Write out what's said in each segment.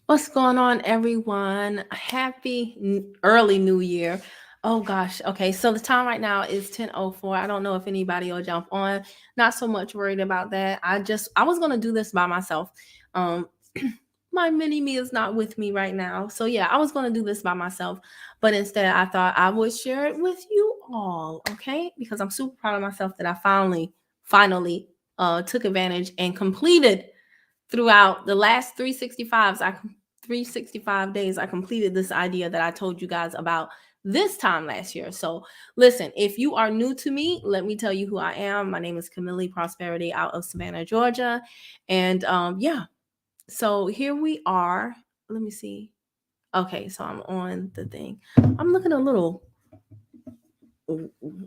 What's going on, everyone? Happy early New Year. Oh gosh. Okay, so the time right now is 10:04. I don't know if anybody will jump on. Not so much worried about that. I was gonna do this by myself. Um my mini me is not with me right now. So yeah, I was gonna do this by myself, but instead I thought I would share it with you all, okay? Because I'm super proud of myself that I finally took advantage and completed throughout the last 365 days. I completed this idea that I told you guys about this time last year. So listen, if you are new to me, let me tell you who I am. My name is Camille Prosperity out of Savannah, Georgia. And yeah, so here we are. Let me see. Okay, so I'm on the thing. I'm looking a little,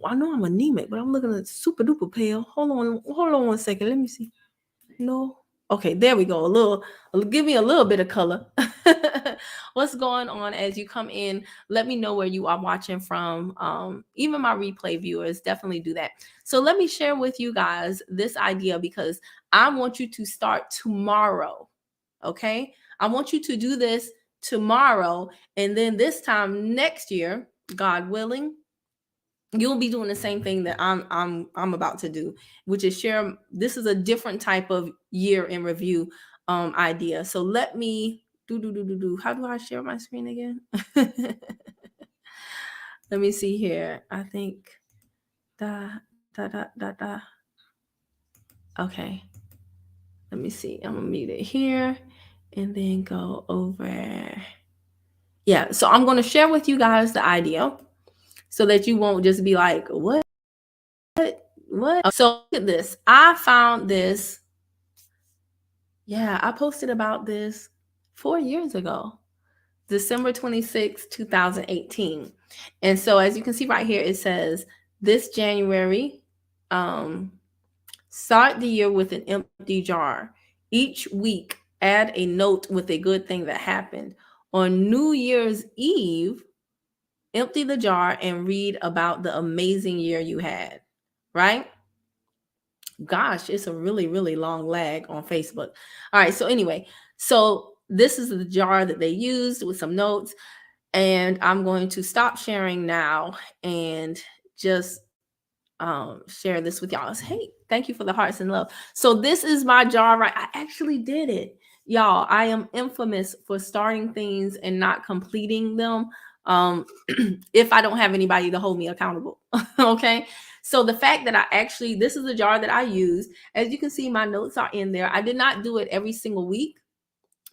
I know I'm anemic, but I'm looking at super duper pale. Hold on 1 second. Let me see. No. Okay, there we go. Give me a little bit of color. What's going on as you come in? Let me know where you are watching from. Even my replay viewers, definitely do that. So let me share with you guys this idea because I want you to start tomorrow. Okay, I want you to do this tomorrow, and then this time next year, God willing, you'll be doing the same thing that I'm about to do, which is share. This is a different type of year in review idea. So let me do. How do I share my screen again? Let me see here. I think da. Okay. Let me see. I'm gonna mute it here and then go over. Yeah. So I'm gonna share with you guys the idea so that you won't just be like, what? So look at this. I found this. Yeah, I posted about this 4 years ago, December 26, 2018. And so as you can see right here, it says this January, um, start the year with an empty jar. Each week, add a note with a good thing that happened. On New Year's Eve, empty the jar and read about the amazing year you had, right? Gosh, it's a really long lag on Facebook. All right, so anyway, so this is the jar that they used with some notes, and I'm going to stop sharing now and just share this with y'all. Hey, thank you for the hearts and love. So this is my jar, right? I actually did it. Y'all, I am infamous for starting things and not completing them if I don't have anybody to hold me accountable. Okay. So the fact that this is the jar that I use. As you can see, my notes are in there. I did not do it every single week.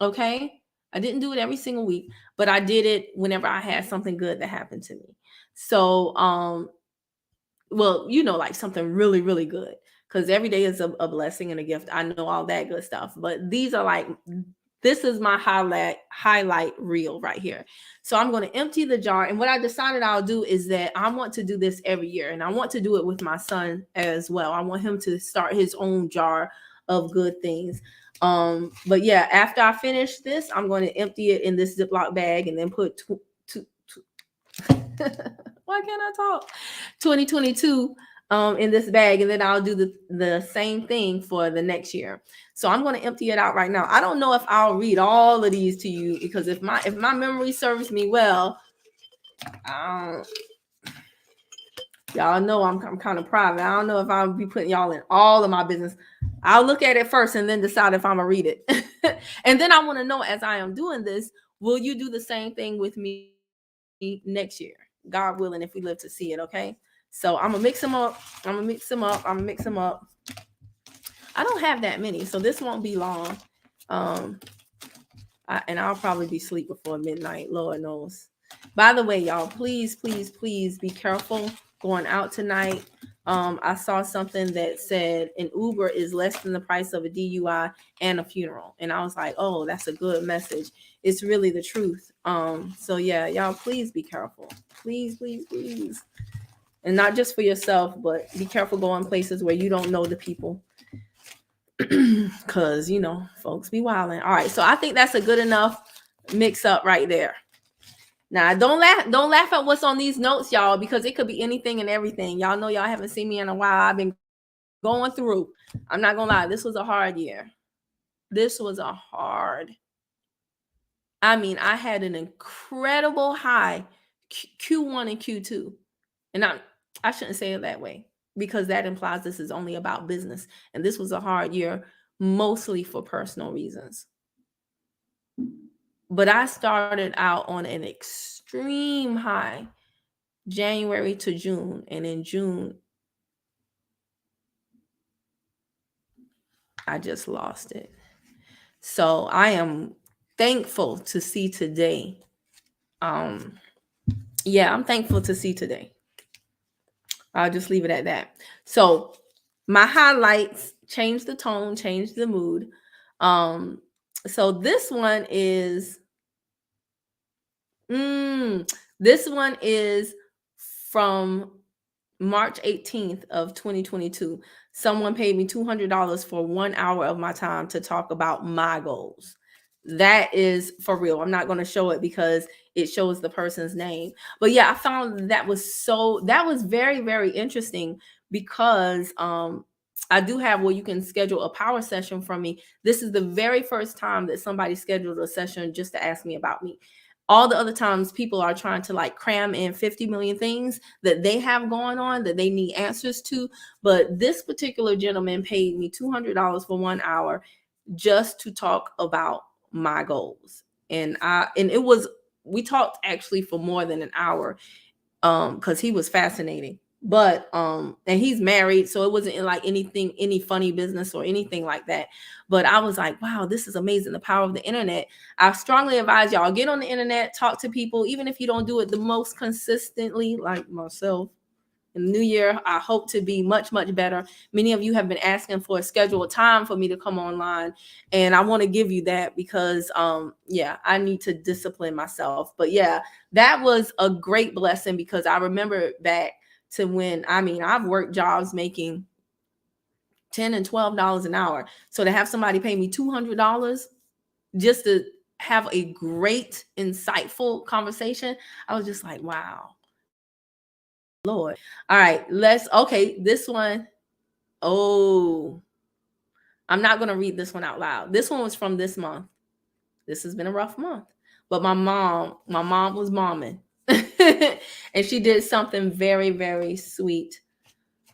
Okay. I didn't do it every single week, but I did it whenever I had something good that happened to me. So, well, like something really good, because every day is a blessing and a gift. I know all that good stuff, but these are like, this is my highlight reel right here. So I'm going to empty the jar, and what I decided I'll do is that I want to do this every year, and I want to do it with my son as well. I want him to start his own jar of good things. But yeah, after I finish this, I'm going to empty it in this Ziploc bag and then put why can't I talk? 2022 in this bag, and then I'll do the same thing for the next year. So I'm going to empty it out right now. I don't know if I'll read all of these to you, because if my memory serves me well, y'all know I'm kind of private. I don't know if I'll be putting y'all in all of my business. I'll look at it first and then decide if I'm gonna read it. And then I want to know, as I am doing this, will you do the same thing with me next year? God willing, if we live to see it, okay? So I'm gonna mix them up. I don't have that many, so this won't be long. Um, and I'll probably be asleep before midnight, Lord knows. By the way, y'all, please be careful going out tonight. I saw something that said an Uber is less than the price of a DUI and a funeral, and I was like, oh, that's a good message. It's really the truth. So yeah, y'all, please be careful. Please. And not just for yourself, but be careful going places where you don't know the people. Cause folks be wilding. All right, so I think that's a good enough mix up right there. Now don't laugh at what's on these notes, y'all, because it could be anything and everything. Y'all know y'all haven't seen me in a while. I've been going through. I'm not gonna lie, this was a hard year. This was a hard I mean, I had an incredible high Q1 and Q2. And I shouldn't say it that way, because that implies this is only about business. And this was a hard year, mostly for personal reasons. But I started out on an extreme high, January to June. And in June, I just lost it. So I am thankful to see today. Yeah, I'm thankful to see today. I'll just leave it at that. So my highlights change the tone, change the mood. So this one is this one is from March 18th of 2022. Someone paid me $200 for 1 hour of my time to talk about my goals. That is for real. I'm not going to show it because it shows the person's name. But yeah, I found that was very, very interesting, because I do have where you can schedule a power session from me. This is the very first time that somebody scheduled a session just to ask me about me. All the other times people are trying to like cram in 50 million things that they have going on that they need answers to. But this particular gentleman paid me $200 for 1 hour just to talk about my goals. And we talked actually for more than an hour, because he was fascinating. But and he's married, so it wasn't like any funny business or anything like that. But I was like, wow, this is amazing, the power of the internet. I strongly advise y'all, get on the internet, talk to people, even if you don't do it the most consistently, like myself. In the new year, I hope to be much, much better. Many of you have been asking for a scheduled time for me to come online, and I want to give you that because, I need to discipline myself. But yeah, that was a great blessing, because I remember back to when, I've worked jobs making $10 and $12 an hour. So to have somebody pay me $200 just to have a great, insightful conversation, I was just like, wow. Lord. All right, this one. Oh, I'm not going to read this one out loud. This one was from this month. This has been a rough month. But my mom was momming. And she did something very, very sweet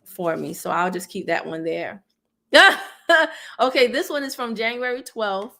for me. So I'll just keep that one there. Okay, this one is from January 12th,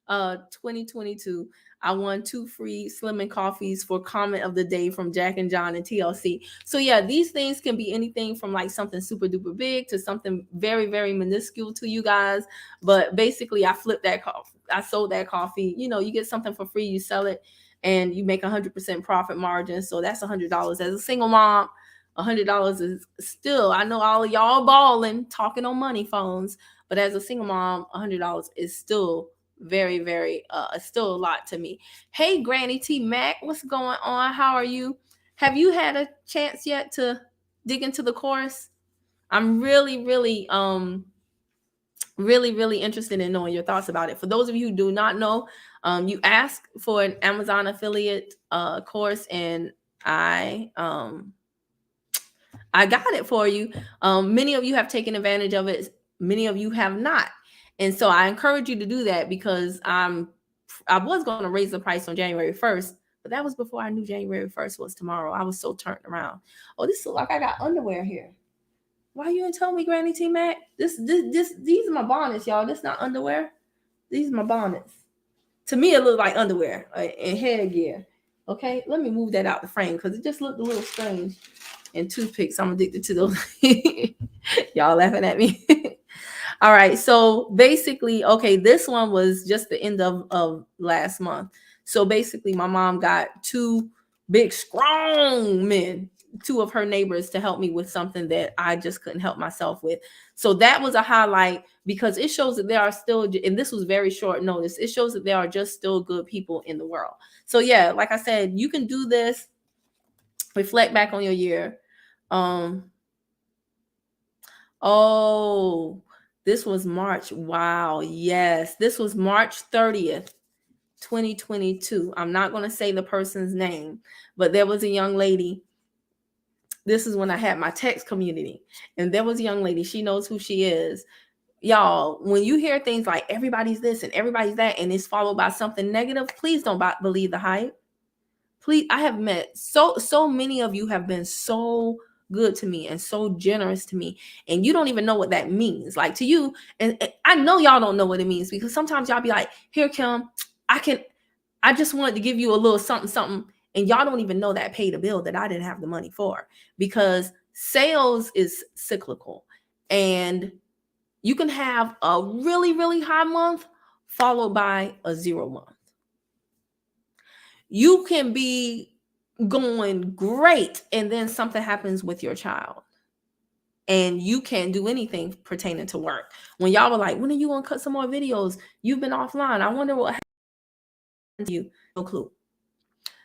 2022. I won 2 free Slimming coffees for comment of the day from Jack and John and TLC. So yeah, these things can be anything from like something super duper big to something very, very minuscule to you guys. But basically, I flipped that coffee. I sold that coffee. You get something for free, you sell it, and you make 100% profit margin. So that's $100. As a single mom, $100 is still, I know all of y'all balling, talking on money phones, but as a single mom, $100 is still very, very, still a lot to me. Hey, Granny T Mac, what's going on? How are you? Have you had a chance yet to dig into the course? I'm really, really, really interested in knowing your thoughts about it. For those of you who do not know, you asked for an Amazon affiliate course, and I got it for you. Many of you have taken advantage of it. Many of you have not. And so I encourage you to do that, because I was going to raise the price on January 1st, but that was before I knew January 1st was tomorrow. I was so turned around. Oh, this looks like I got underwear here. Why you didn't tell me, Granny T Mac? These are my bonnets, y'all. This not underwear. These are my bonnets. To me, it looked like underwear and headgear. Okay, let me move that out the frame because it just looked a little strange. And toothpicks, I'm addicted to those. Y'all laughing at me. All right, so basically, okay, this one was just the end of last month. So basically, my mom got 2 big, strong men, 2 of her neighbors, to help me with something that I just couldn't help myself with. So that was a highlight, because it shows that there are still, and this was very short notice, it shows that there are just still good people in the world. So yeah, like I said, you can do this. Reflect back on your year. Oh, this was March. Wow. Yes. This was March 30th, 2022. I'm not going to say the person's name, but there was a young lady. This is when I had my text community, and there was a young lady. She knows who she is. y'all, when you hear things like everybody's this and everybody's that, and it's followed by something negative, please don't believe the hype. Please, I have met so many of you have been so good to me and so generous to me, and you don't even know what that means. Like to you, and I know y'all don't know what it means, because sometimes y'all be like, "Here, Kim, I just wanted to give you a little something, something," and y'all don't even know that paid a bill that I didn't have the money for, because sales is cyclical, and you can have a really, really high month followed by a 0 month. You can be going great and then something happens with your child and you can't do anything pertaining to work. When y'all were like, when are you going to cut some more videos? You've been offline. I wonder what happened to you. No clue.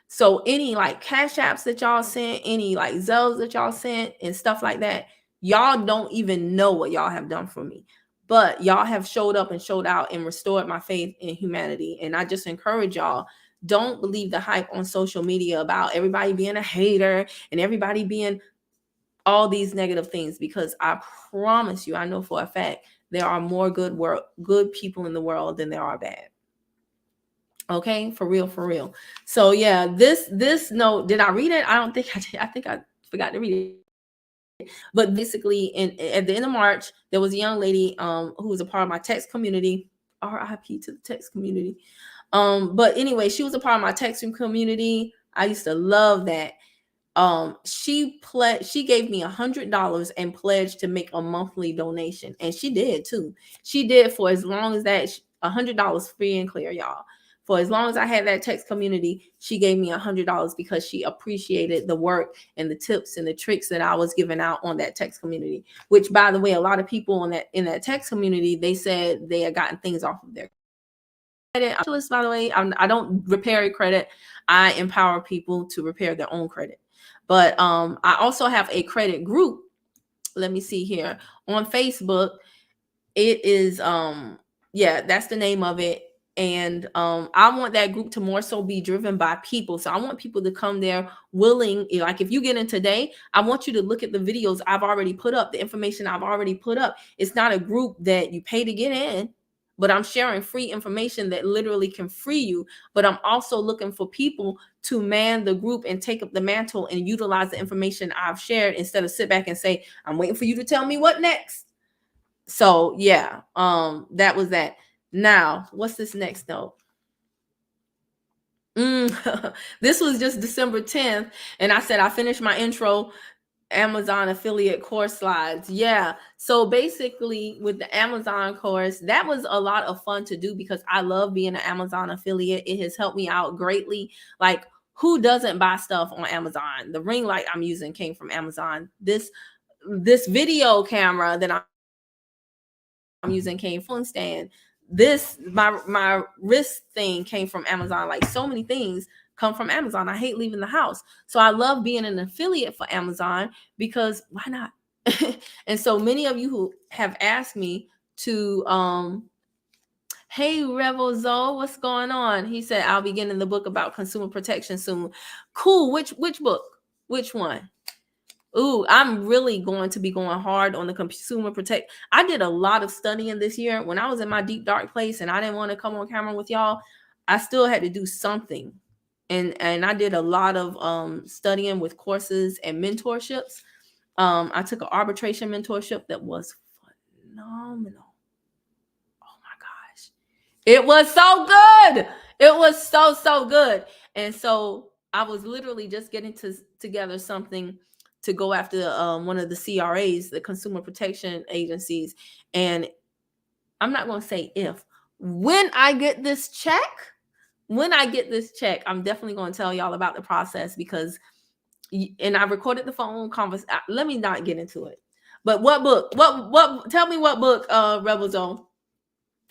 So any like cash apps that y'all sent, any like Zelles that y'all sent and stuff like that, y'all don't even know what y'all have done for me. But y'all have showed up and showed out and restored my faith in humanity. And I just encourage y'all, don't believe the hype on social media about everybody being a hater and everybody being all these negative things, because I promise you, I know for a fact, there are more good people in the world than there are bad. Okay, for real, for real. So yeah, this note, did I read it? I don't think I did. I think I forgot to read it. But basically, at the end of March, there was a young lady who was a part of my text community. RIP to the text community. But anyway, she was a part of my texting community. I used to love that. She gave me $100 and pledged to make a monthly donation, and she did too. She did for as long as that, $100 free and clear, y'all. For as long as I had that text community, she gave me $100 because she appreciated the work and the tips and the tricks that I was giving out on that text community. Which, by the way, a lot of people in that text community, they said they had gotten things off of their credit. By the way, I don't repair credit. I empower people to repair their own credit. But I also have a credit group. Let me see here on Facebook. It is yeah, that's the name of it. And I want that group to more so be driven by people. So I want people to come there willing. Like if you get in today, I want you to look at the videos I've already put up, the information I've already put up. It's not a group that you pay to get in, but I'm sharing free information that literally can free you. But I'm also looking for people to man the group and take up the mantle and utilize the information I've shared, instead of sit back and say, I'm waiting for you to tell me what next. So yeah, that was that. Now, what's this next note? This was just December 10th, and I said I finished my intro Amazon affiliate course slides. Yeah. So basically with the Amazon course, that was a lot of fun to do because I love being an Amazon affiliate. It has helped me out greatly. Like, who doesn't buy stuff on Amazon? The ring light I'm using came from Amazon. This video camera that I'm using came from stand. This my wrist thing came from Amazon. Like, so many things come from Amazon. I hate leaving the house. So I love being an affiliate for Amazon, because why not? And so many of you who have asked me to hey Rebel Zoe, what's going on? He said I'll be getting the book about consumer protection soon. Cool. Which book? Which one? Ooh, I'm really going to be going hard on the consumer protect. I did a lot of studying this year. When I was in my deep dark place and I didn't want to come on camera with y'all, I still had to do something. And I did a lot of studying with courses and mentorships. I took an arbitration mentorship that was phenomenal. Oh my gosh. It was so good. It was so good. And so I was literally just getting together something to go after one of the CRAs, the consumer protection agencies. And I'm not going to say if. When I get this check, I'm definitely going to tell y'all about the process, because, and I recorded the phone conversation. Let me not get into it. But what book? What? Tell me what book, Rebel Zone.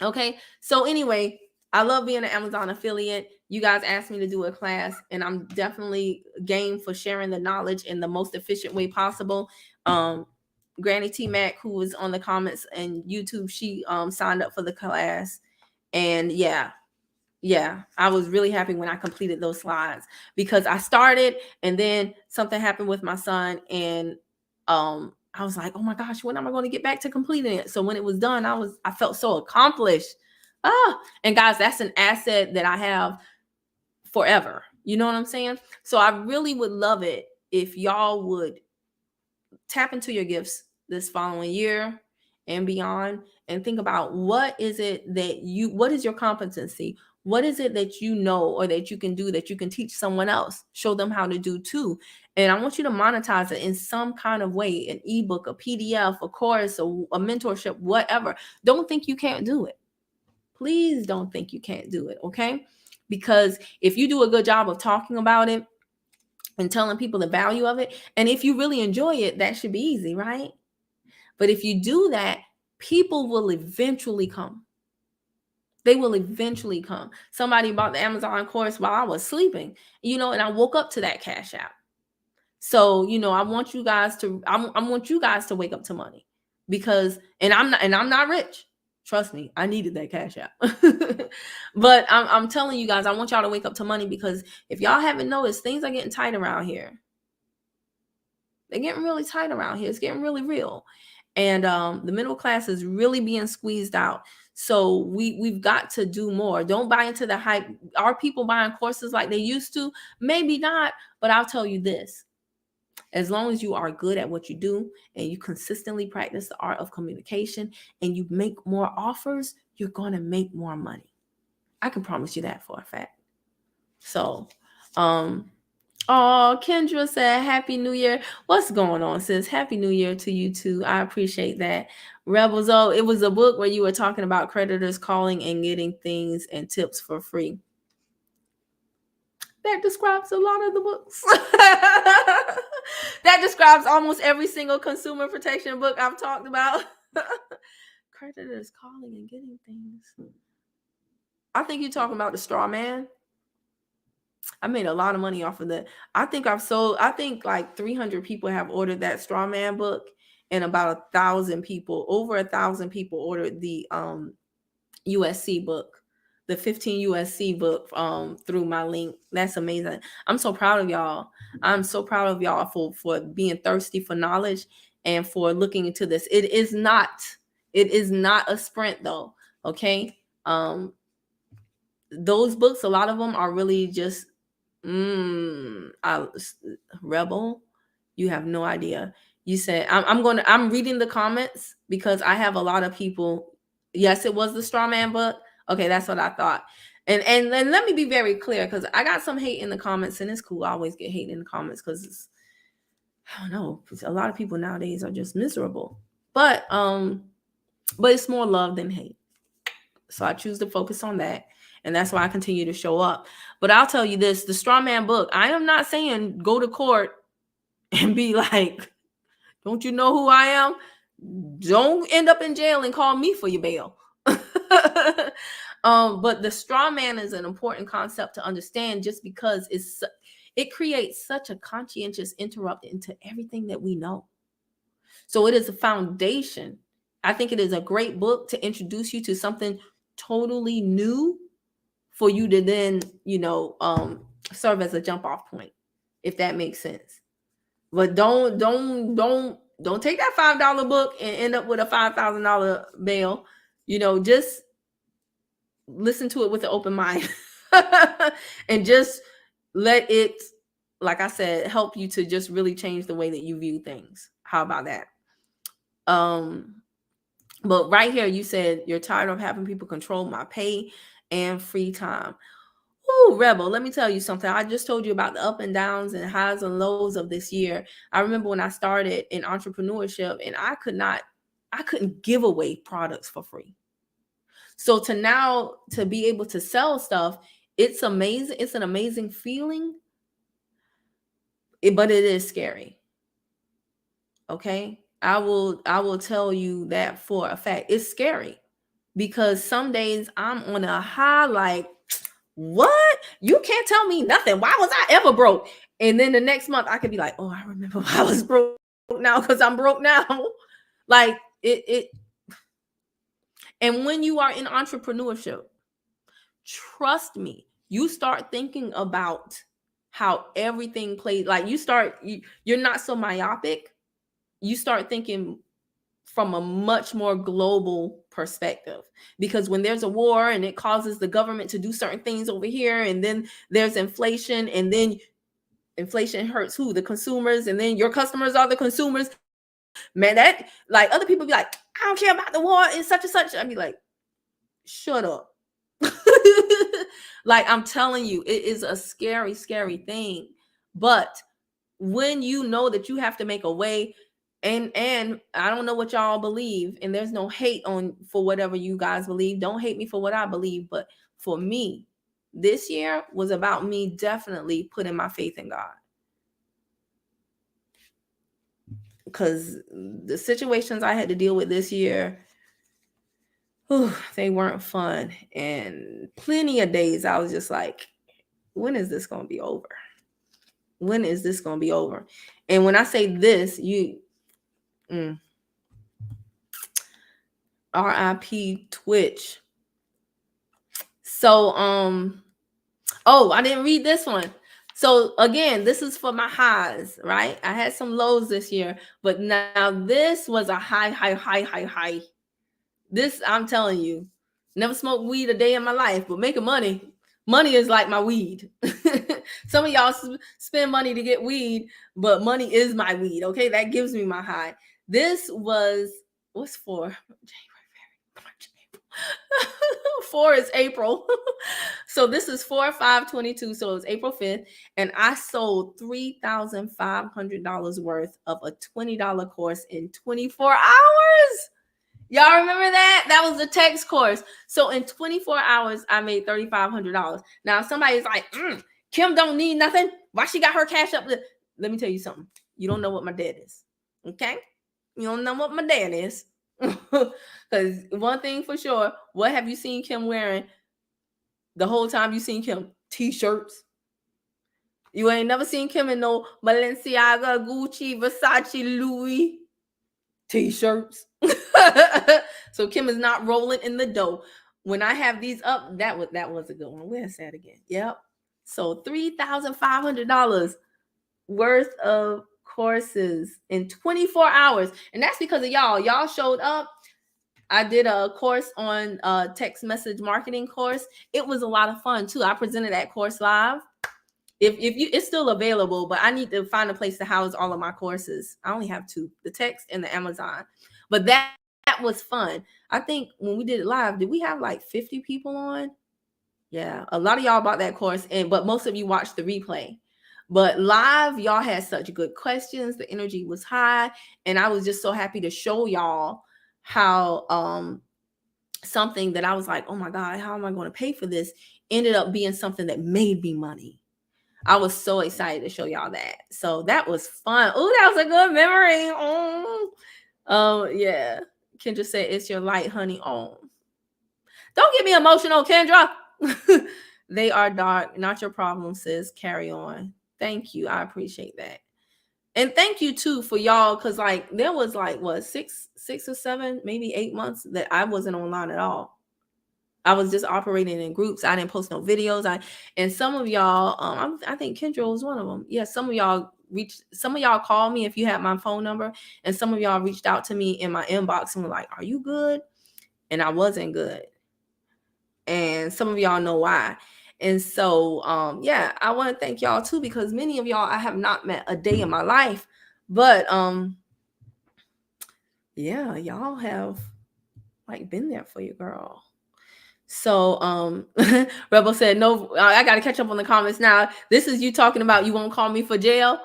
Okay. So anyway, I love being an Amazon affiliate. You guys asked me to do a class, and I'm definitely game for sharing the knowledge in the most efficient way possible. Granny T Mac, who was on the comments and YouTube, she signed up for the class. And yeah, I was really happy when I completed those slides, because I started and then something happened with my son, and I I was like, oh my gosh, when am I going to get back to completing it? So when it was done, I felt so accomplished. And guys, that's an asset that I have forever. You know what I'm saying? So I really would love it if y'all would tap into your gifts this following year and beyond, and think about what is your competency? What is it that you know or that you can do that you can teach someone else, show them how to do too? And I want you to monetize it in some kind of way, an ebook, a PDF, a course, a mentorship, whatever. Don't think you can't do it. Please don't think you can't do it, okay? Because if you do a good job of talking about it and telling people the value of it, and if you really enjoy it, that should be easy, right? But if you do that, people will eventually come. They will eventually come. Somebody bought the Amazon course while I was sleeping, and I woke up to that Cash App. So, I want you guys to wake up to money, because, and I'm not rich. Trust me, I needed that Cash App. But I'm telling you guys, I want y'all to wake up to money, because if y'all haven't noticed, things are getting tight around here. They're getting really tight around here. It's getting really real. And the middle class is really being squeezed out. So we've got to do more. Don't buy into the hype. Are people buying courses like they used to? Maybe not, but I'll tell you this. As long as you are good at what you do and you consistently practice the art of communication and you make more offers, you're going to make more money. I can promise you that for a fact. So, Kendra said, Happy New Year. What's going on, sis? Happy New Year to you too. I appreciate that. Rebels, it was a book where you were talking about creditors calling and getting things and tips for free. That describes a lot of the books. That describes almost every single consumer protection book I've talked about. Creditors calling and getting things. I think you're talking about the straw man. I made a lot of money off of that. I think like 300 people have ordered that straw man book, and about 1,000 people, over 1,000 people ordered the USC book, the 15 USC book through my link. That's amazing. I'm so proud of y'all. I'm so proud of y'all for being thirsty for knowledge and for looking into this. It is not a sprint though. Okay. Those books, a lot of them are really just Rebel, you have no idea. You said I'm reading the comments because I have a lot of people. Yes, it was the straw man book. Okay, that's what I thought. And let me be very clear, because I got some hate in the comments, and it's cool. I always get hate in the comments because I don't know. A lot of people nowadays are just miserable. But it's more love than hate. So I choose to focus on that. And that's why I continue to show up. But I'll tell you this, the straw man book, I am not saying go to court and be like, don't you know who I am? Don't end up in jail and call me for your bail. But the straw man is an important concept to understand, just because it creates such a conscientious interrupt into everything that we know. So it is a foundation. I think it is a great book to introduce you to something totally new, for you to then, serve as a jump off point, if that makes sense. But don't take that $5 book and end up with a $5,000 bail. Just listen to it with an open mind and just let it, like I said, help you to just really change the way that you view things. How about that? But right here, you said you're tired of having people control my pay and free time. Ooh, Rebel, let me tell you something. I just told you about the up and downs and highs and lows of this year. I remember when I started in entrepreneurship, and I couldn't give away products for free. So to be able to sell stuff, it's amazing. It's an amazing feeling, but it is scary. Okay. I will tell you that for a fact. It's scary, because some days I'm on a high, like, what? You can't tell me nothing. Why was I ever broke? And then the next month I could be like, oh, I remember I was broke now, because I'm broke now. Like it. And when you are in entrepreneurship, trust me, you start thinking about how everything plays. Like you're not so myopic. you start thinking from a much more global perspective, because when there's a war and it causes the government to do certain things over here, and then there's inflation, and then inflation hurts who? The consumers, and then your customers are the consumers. Man, that, like, other people be like, I don't care about the war and such and such. I'd be like, shut up. Like, I'm telling you, it is a scary, scary thing. But when you know that you have to make a way, and I don't know what y'all believe, and there's no hate on for whatever you guys believe. Don't hate me for what I believe, but for me, this year was about me definitely putting my faith in God. Because the situations I had to deal with this year, they weren't fun. And plenty of days I was just like, when is this going to be over? When is this going to be over? And when I say this, RIP Twitch. So, I didn't read this one. So again, this is for my highs, right? I had some lows this year, but now this was a high. This, I'm telling you, never smoked weed a day in my life, but making money is like my weed. Some of y'all spend money to get weed, but money is my weed. Okay, that gives me my high. This was, what's for? January, March, April. 4 is April. So this is 4/5/22. So it's April 5th, and I sold $3,500 worth of a $20 course in 24 hours. Y'all remember that? That was the text course. So in 24 hours, I made $3,500. Now, somebody's like, Kim don't need nothing. Why she got her cash up? Let me tell you something. You don't know what my dad is. Okay? You don't know what my dad is. Because one thing for sure, what have you seen Kim wearing the whole time you seen Kim? T-shirts. You ain't never seen Kim in no Balenciaga, Gucci, Versace, Louis T-shirts. So Kim is not rolling in the dough. When I have these up, that was a good one. Where's that again? Yep. So $3,500 worth of courses in 24 hours. And that's because of y'all. Y'all showed up. I did a course on text message marketing course. It was a lot of fun too. I presented that course live. If you, it's still available, but I need to find a place to house all of my courses. I only have 2, the text and the Amazon. But that was fun. I think when we did it live, did we have like 50 people on? Yeah, a lot of y'all bought that course, but most of you watched the replay. But live, y'all had such good questions. The energy was high, and I was just so happy to show y'all how something that I was like, oh my God, how am I going to pay for this? Ended up being something that made me money. I was so excited to show y'all that. So that was fun. Oh, that was a good memory. Yeah. Kendra said, it's your light, honey. Don't get me emotional, Kendra. They are dark. Not your problem, sis. Carry on. Thank you. I appreciate that. And thank you too for y'all, because like there was like what 6 or 7, maybe 8 months that I wasn't online at all. I was just operating in groups. I didn't post no videos. And some of y'all, I think Kendra was one of them. Yeah, some of y'all called me if you had my phone number, and some of y'all reached out to me in my inbox and were like, "Are you good?" And I wasn't good. And some of y'all know why. And so, yeah, I want to thank y'all too, because many of y'all I have not met a day in my life, but yeah, y'all have like been there for your girl. So Rebel said, no, I gotta catch up on the comments now. This is you talking about you won't call me for bail.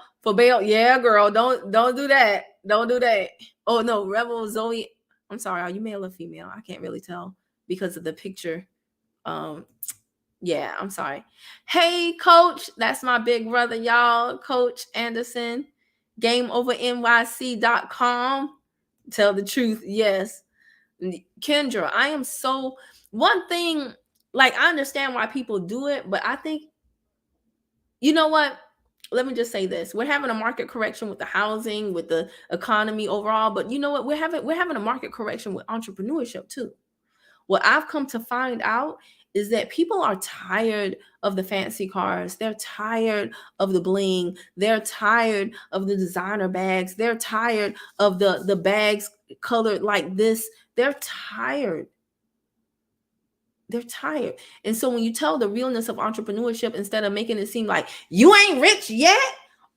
Yeah, girl, don't do that. Don't do that. Oh no, Rebel Zoe. I'm sorry, are you male or female? I can't really tell because of the picture. Yeah, I'm sorry. Hey, coach, that's my big brother, y'all. Coach Anderson, GameOverNYC.com. Tell the truth, yes. Kendra, I am so, one thing, like I understand why people do it, but I think, you know what? Let me just say this. We're having a market correction with the housing, with the economy overall, but you know what? We're having a market correction with entrepreneurship too. What I've come to find out is that people are tired of the fancy cars. They're tired of the bling. They're tired of the designer bags. They're tired of the bags colored like this. They're tired. They're tired. And so when you tell the realness of entrepreneurship, instead of making it seem like you ain't rich yet,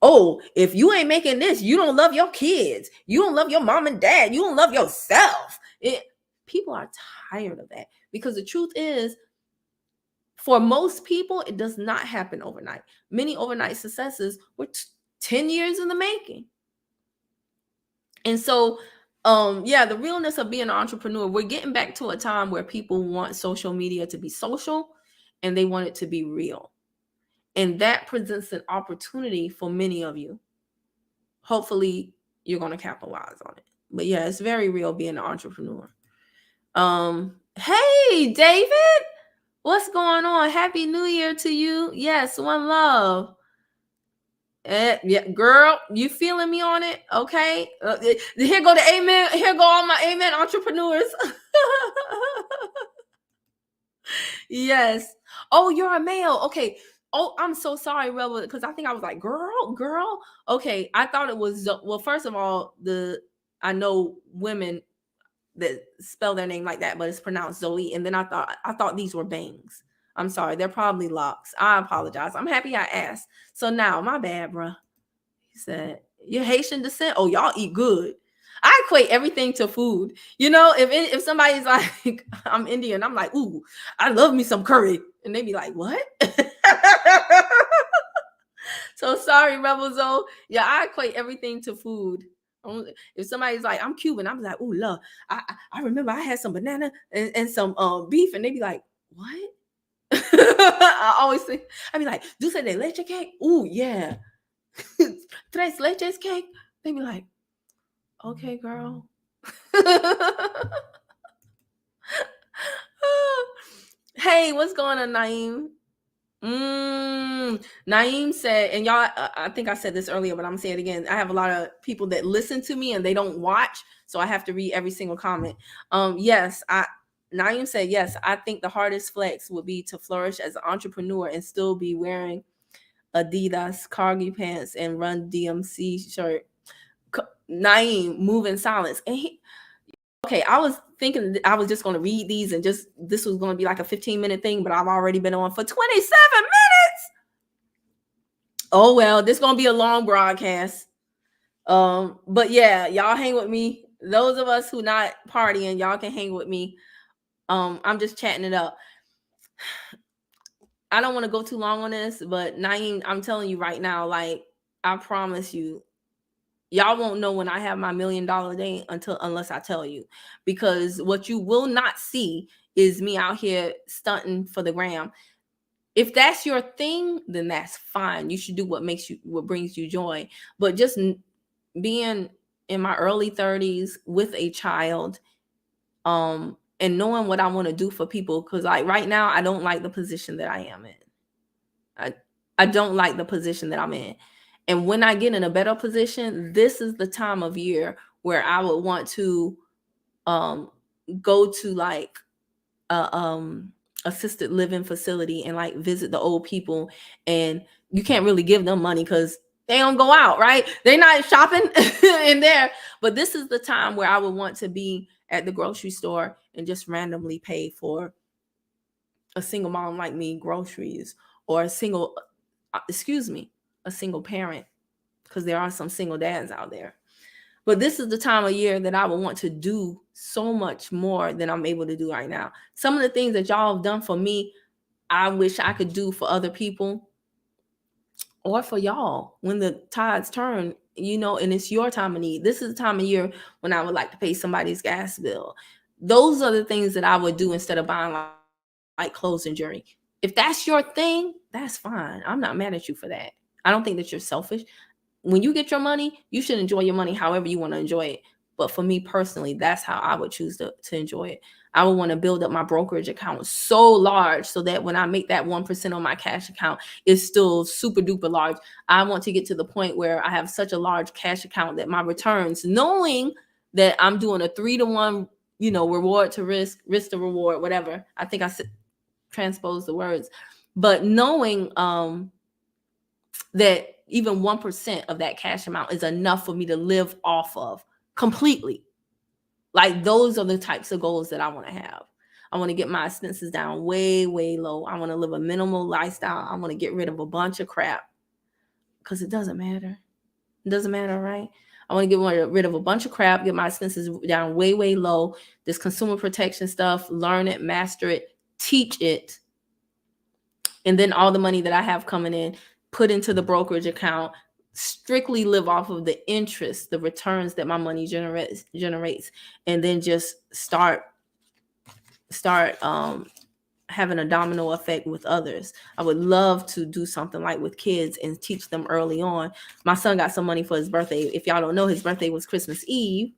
oh, if you ain't making this, you don't love your kids. You don't love your mom and dad. You don't love yourself. People are tired of that, because the truth is, for most people, it does not happen overnight. Many overnight successes were 10 years in the making. And so, the realness of being an entrepreneur, we're getting back to a time where people want social media to be social and they want it to be real. And that presents an opportunity for many of you. Hopefully, you're going to capitalize on it. But yeah, it's very real being an entrepreneur. Hey, David, what's going on? Happy New Year to you. Yes, one love. Yeah, girl, you feeling me on it? Okay. Here go the amen. Here go all my amen entrepreneurs. Yes. Oh, you're a male. Okay. Oh, I'm so sorry, Rebel, because I think I was like, girl. Okay, I thought it was, well, first of all, I know women that spell their name like that, but it's pronounced Zoe. And then I thought these were bangs. I'm sorry, they're probably locks. I apologize. I'm happy I asked. So now, my bad, bro. He said, "You're Haitian descent? Oh, y'all eat good." I equate everything to food. You know, if somebody's like, I'm Indian, I'm like, ooh, I love me some curry. And they be like, what? So sorry, Rebel Zoe. Yeah, I equate everything to food. If somebody's like, I'm Cuban, I'm like, ooh, love. I remember I had some banana and some beef, and they be like, what? I always think, I be like, dulce de leche cake? Ooh, yeah. Tres leches cake? They be like, okay, girl. Hey, what's going on, Naeem? Naeem said, and y'all, I think I said this earlier, but I'm gonna say it again. I have a lot of people that listen to me and they don't watch, so I have to read every single comment. Naeem said, yes, I think the hardest flex would be to flourish as an entrepreneur and still be wearing Adidas cargo pants and Run DMC shirt. Naeem, move in silence. And okay, I was thinking I was just going to read these and this was going to be like a 15-minute thing, but I've already been on for 27 minutes. Oh, well, this is going to be a long broadcast. But yeah, y'all hang with me. Those of us who not partying, y'all can hang with me. I'm just chatting it up. I don't want to go too long on this, but Naeem, I'm telling you right now, like, I promise you, y'all won't know when I have my $1 million day unless I tell you, because what you will not see is me out here stunting for the gram. If that's your thing, then that's fine. You should do what brings you joy. But just being in my early 30s with a child, and knowing what I want to do for people, because like right now, I don't like the position that I am in. I don't like the position that I'm in. And when I get in a better position, this is the time of year where I would want to go to like a assisted living facility and like visit the old people. And you can't really give them money because they don't go out, right? They're not shopping in there. But this is the time where I would want to be at the grocery store and just randomly pay for a single mom like me groceries, or a single parent, because there are some single dads out there. But this is the time of year that I would want to do so much more than I'm able to do right now. Some of the things that y'all have done for me, I wish I could do for other people or for y'all when the tides turn, and it's your time of need. This is the time of year when I would like to pay somebody's gas bill. Those are the things that I would do instead of buying like clothes and jewelry. If that's your thing, that's fine. I'm not mad at you for that. I don't think that you're selfish. When you get your money, you should enjoy your money however you want to enjoy it. But for me personally, that's how I would choose to enjoy it. I would want to build up my brokerage account so large so that when I make that 1% on my cash account, it's still super duper large. I want to get to the point where I have such a large cash account that my returns, knowing that I'm doing a 3-to-1, reward to risk to reward, whatever. I think I said transpose the words, but knowing that even 1% of that cash amount is enough for me to live off of completely. Like, those are the types of goals that I want to have. I want to get my expenses down way, way low. I want to live a minimal lifestyle. I want to get rid of a bunch of crap, because it doesn't matter. It doesn't matter, right? I want to get rid of a bunch of crap, get my expenses down way, way low. This consumer protection stuff, learn it, master it, teach it. And then all the money that I have coming in, put into the brokerage account, strictly live off of the interest, the returns that my money generates, and then just start having a domino effect with others. I would love to do something like with kids and teach them early on. My son got some money for his birthday. If y'all don't know, his birthday was Christmas Eve.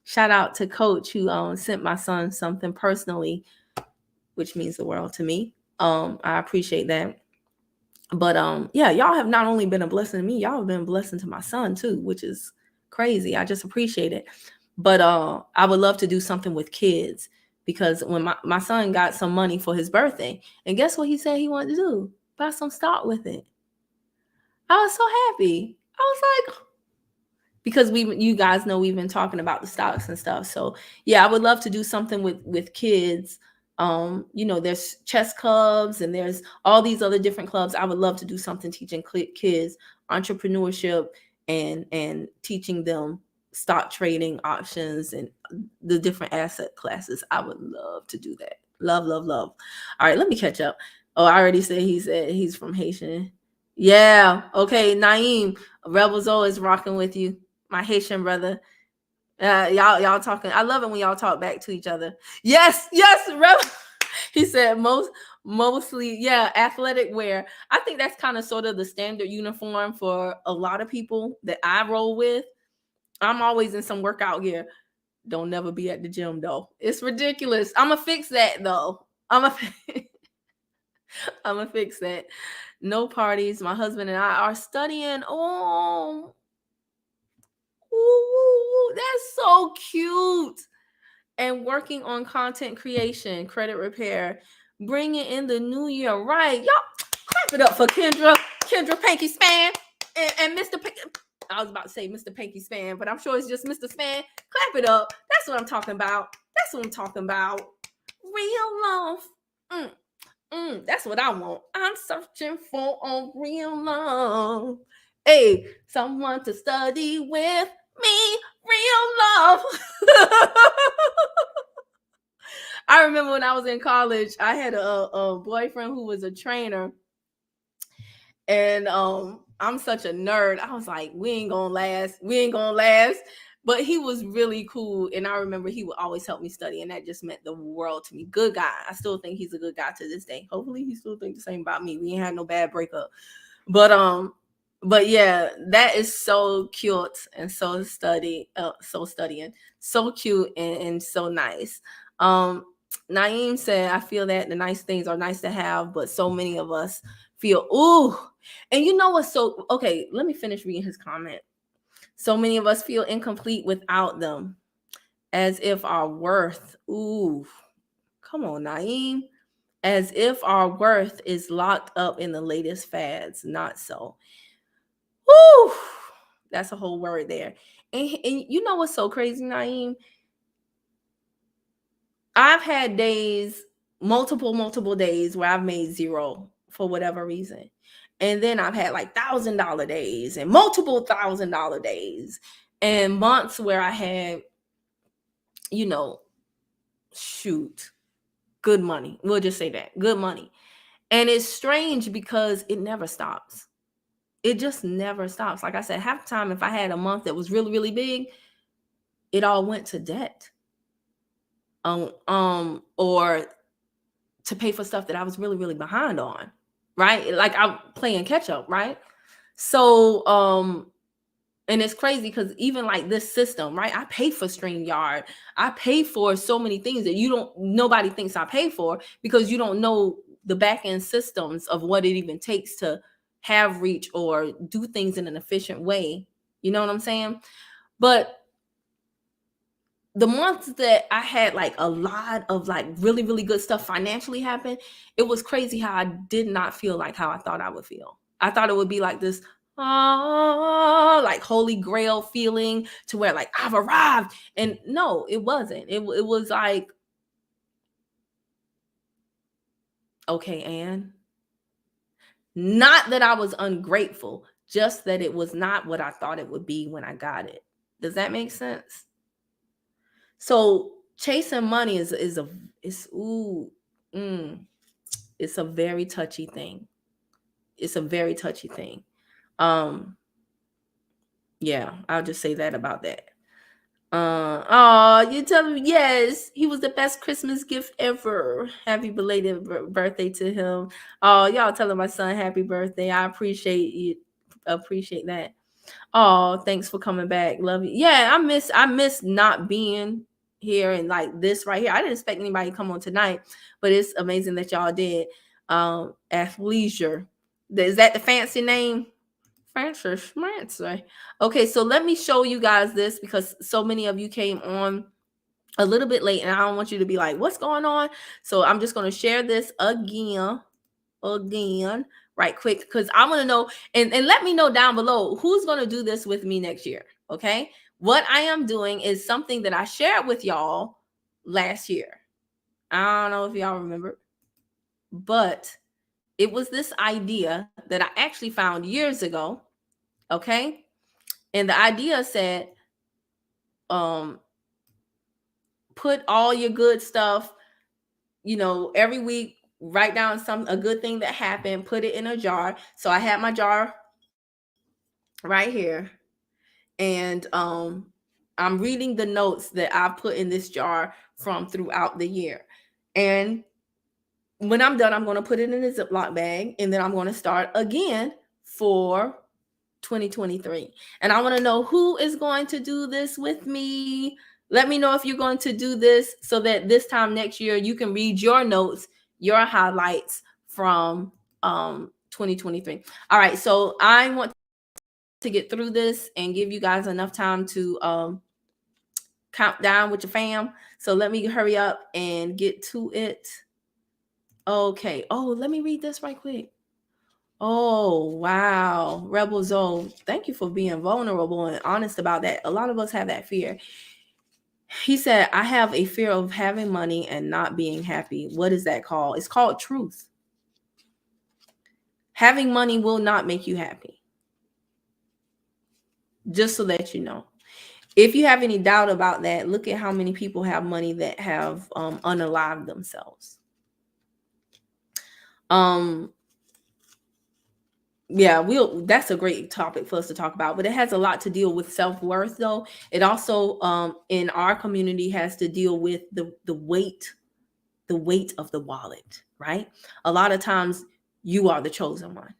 Shout out to Coach who sent my son something personally, which means the world to me. I appreciate that. But yeah, y'all have not only been a blessing to me, y'all have been a blessing to my son too, which is crazy. I just appreciate it. But I would love to do something with kids, because when my son got some money for his birthday, and guess what he said he wanted to do? Buy some stock with it. I was so happy. I was like, because you guys know we've been talking about the stocks and stuff. So yeah, I would love to do something with kids. There's chess clubs and there's all these other different clubs. I would love to do something teaching kids entrepreneurship and teaching them stock trading, options, and the different asset classes. I would love to do that. Love, love, love. All right, let me catch up. Oh, I already said he's from Haitian. Yeah. Okay, Naeem, Rebel Zoe is rocking with you, my Haitian brother. Y'all talking. I love it when y'all talk back to each other. Yes, Rebel. He said mostly, yeah, athletic wear. I think that's kind of sort of the standard uniform for a lot of people that I roll with. I'm always in some workout gear. Don't never be at the gym though. It's ridiculous. I'm gonna fix that though. I'm gonna fix that. No parties. My husband and I are studying. Oh, ooh, that's so cute. And working on content creation, credit repair, bringing in the new year. Right. Y'all clap it up for Kendra Panky Span, and Mr. I was about to say Mr. Panky Span, but I'm sure it's just Mr. Span. Clap it up. That's what I'm talking about. That's what I'm talking about. Real love. That's what I want. I'm searching for a real love. Hey, someone to study with me. Real love. I remember when I was in college, I had a boyfriend who was a trainer. And I'm such a nerd. I was like, we ain't gonna last. But he was really cool. And I remember he would always help me study. And that just meant the world to me. Good guy. I still think he's a good guy to this day. Hopefully he still thinks the same about me. We ain't had no bad breakup. But yeah, that is so cute and so studying. So cute and so nice. Naeem said, I feel that the nice things are nice to have, but so many of us feel, ooh. And you know what's so, okay, let me finish reading his comment. So many of us feel incomplete without them, as if our worth, ooh, come on, Naeem, as if our worth is locked up in the latest fads. Not so. Woo, that's a whole word there. And you know what's so crazy, Naeem? I've had days, multiple days where I've made zero for whatever reason. And then I've had like $1,000 days and multiple $1,000 days and months where I had, good money. We'll just say that, good money. And it's strange because it never stops. It just never stops. Like I said, half the time, if I had a month that was really, really big, it all went to debt. Or to pay for stuff that I was really, really behind on, right? Like I'm playing catch up, right? So, and it's crazy because even like this system, right? I pay for StreamYard. I pay for so many things that nobody thinks I pay for, because you don't know the back end systems of what it even takes to have reach or do things in an efficient way. You know what I'm saying? But the months that I had like a lot of like really, really good stuff financially happen, it was crazy how I did not feel like how I thought I would feel. I thought it would be like this, like holy grail feeling to where like I've arrived. And no, it wasn't. It was like, okay, Anne, not that I was ungrateful, just that it was not what I thought it would be when I got it. Does that make sense? So chasing money is a it's ooh it's a very touchy thing. It's a very touchy thing. Um yeah, I'll just say that about that. Oh, you tell him yes, he was the best Christmas gift ever. Happy belated birthday to him. Oh, y'all telling my son happy birthday. I appreciate you. Appreciate that. Oh, thanks for coming back. Love you. Yeah, I miss not being here and like this right here. I didn't expect anybody to come on tonight, but it's amazing that y'all did. Athleisure. Is that the fancy name? Francis Schmancer. Okay, so let me show you guys this because so many of you came on a little bit late and I don't want you to be like, what's going on? So I'm just going to share this again right quick because I want to know and let me know down below who's going to do this with me next year. Okay, what I am doing is something that I shared with y'all last year. I don't know if y'all remember, but it was this idea that I actually found years ago. Okay, and the idea said put all your good stuff, every week, write down a good thing that happened, put it in a jar. So I had my jar right here, and I'm reading the notes that I put in this jar from throughout the year. And when I'm done, I'm going to put it in a Ziploc bag, and then I'm going to start again for 2023. And I want to know who is going to do this with me. Let me know if you're going to do this so that this time next year you can read your notes, your highlights from 2023. All right, so I want to get through this and give you guys enough time to count down with your fam. So let me hurry up and get to it. Okay. Oh, let me read this right quick. Oh, wow. Rebel Zoe, thank you for being vulnerable and honest about that. A lot of us have that fear. He said, I have a fear of having money and not being happy. What is that called? It's called truth. Having money will not make you happy. Just so that you know. If you have any doubt about that, look at how many people have money that have unalived themselves. Yeah, that's a great topic for us to talk about, but it has a lot to deal with self-worth though. It also in our community has to deal with the weight of the wallet, right? A lot of times you are the chosen one,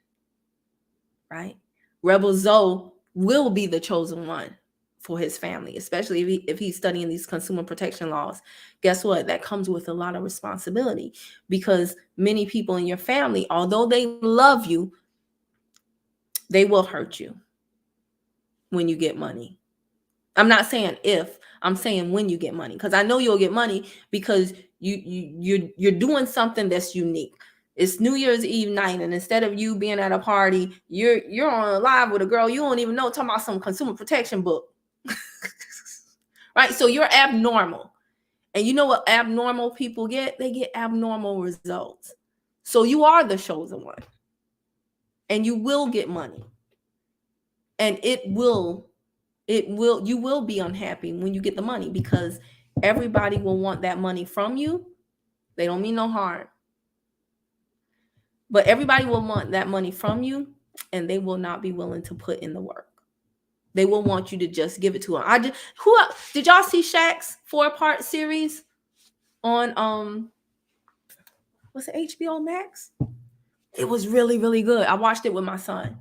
right? Rebel Zoe will be the chosen one for his family, especially if he's studying these consumer protection laws. Guess what? That comes with a lot of responsibility because many people in your family, although they love you, they will hurt you when you get money. I'm not saying if, I'm saying when you get money, because I know you'll get money because you're doing something that's unique. It's New Year's Eve night, and instead of you being at a party, you're on live with a girl you don't even know talking about some consumer protection book. Right? So you're abnormal. And you know what abnormal people get? They get abnormal results. So you are the chosen one. And you will get money. And you will be unhappy when you get the money because everybody will want that money from you. They don't mean no harm. But everybody will want that money from you and they will not be willing to put in the work. They will want you to just give it to them. Did y'all see Shaq's 4-part series on what's it, HBO Max? It was really, really good. I watched it with my son.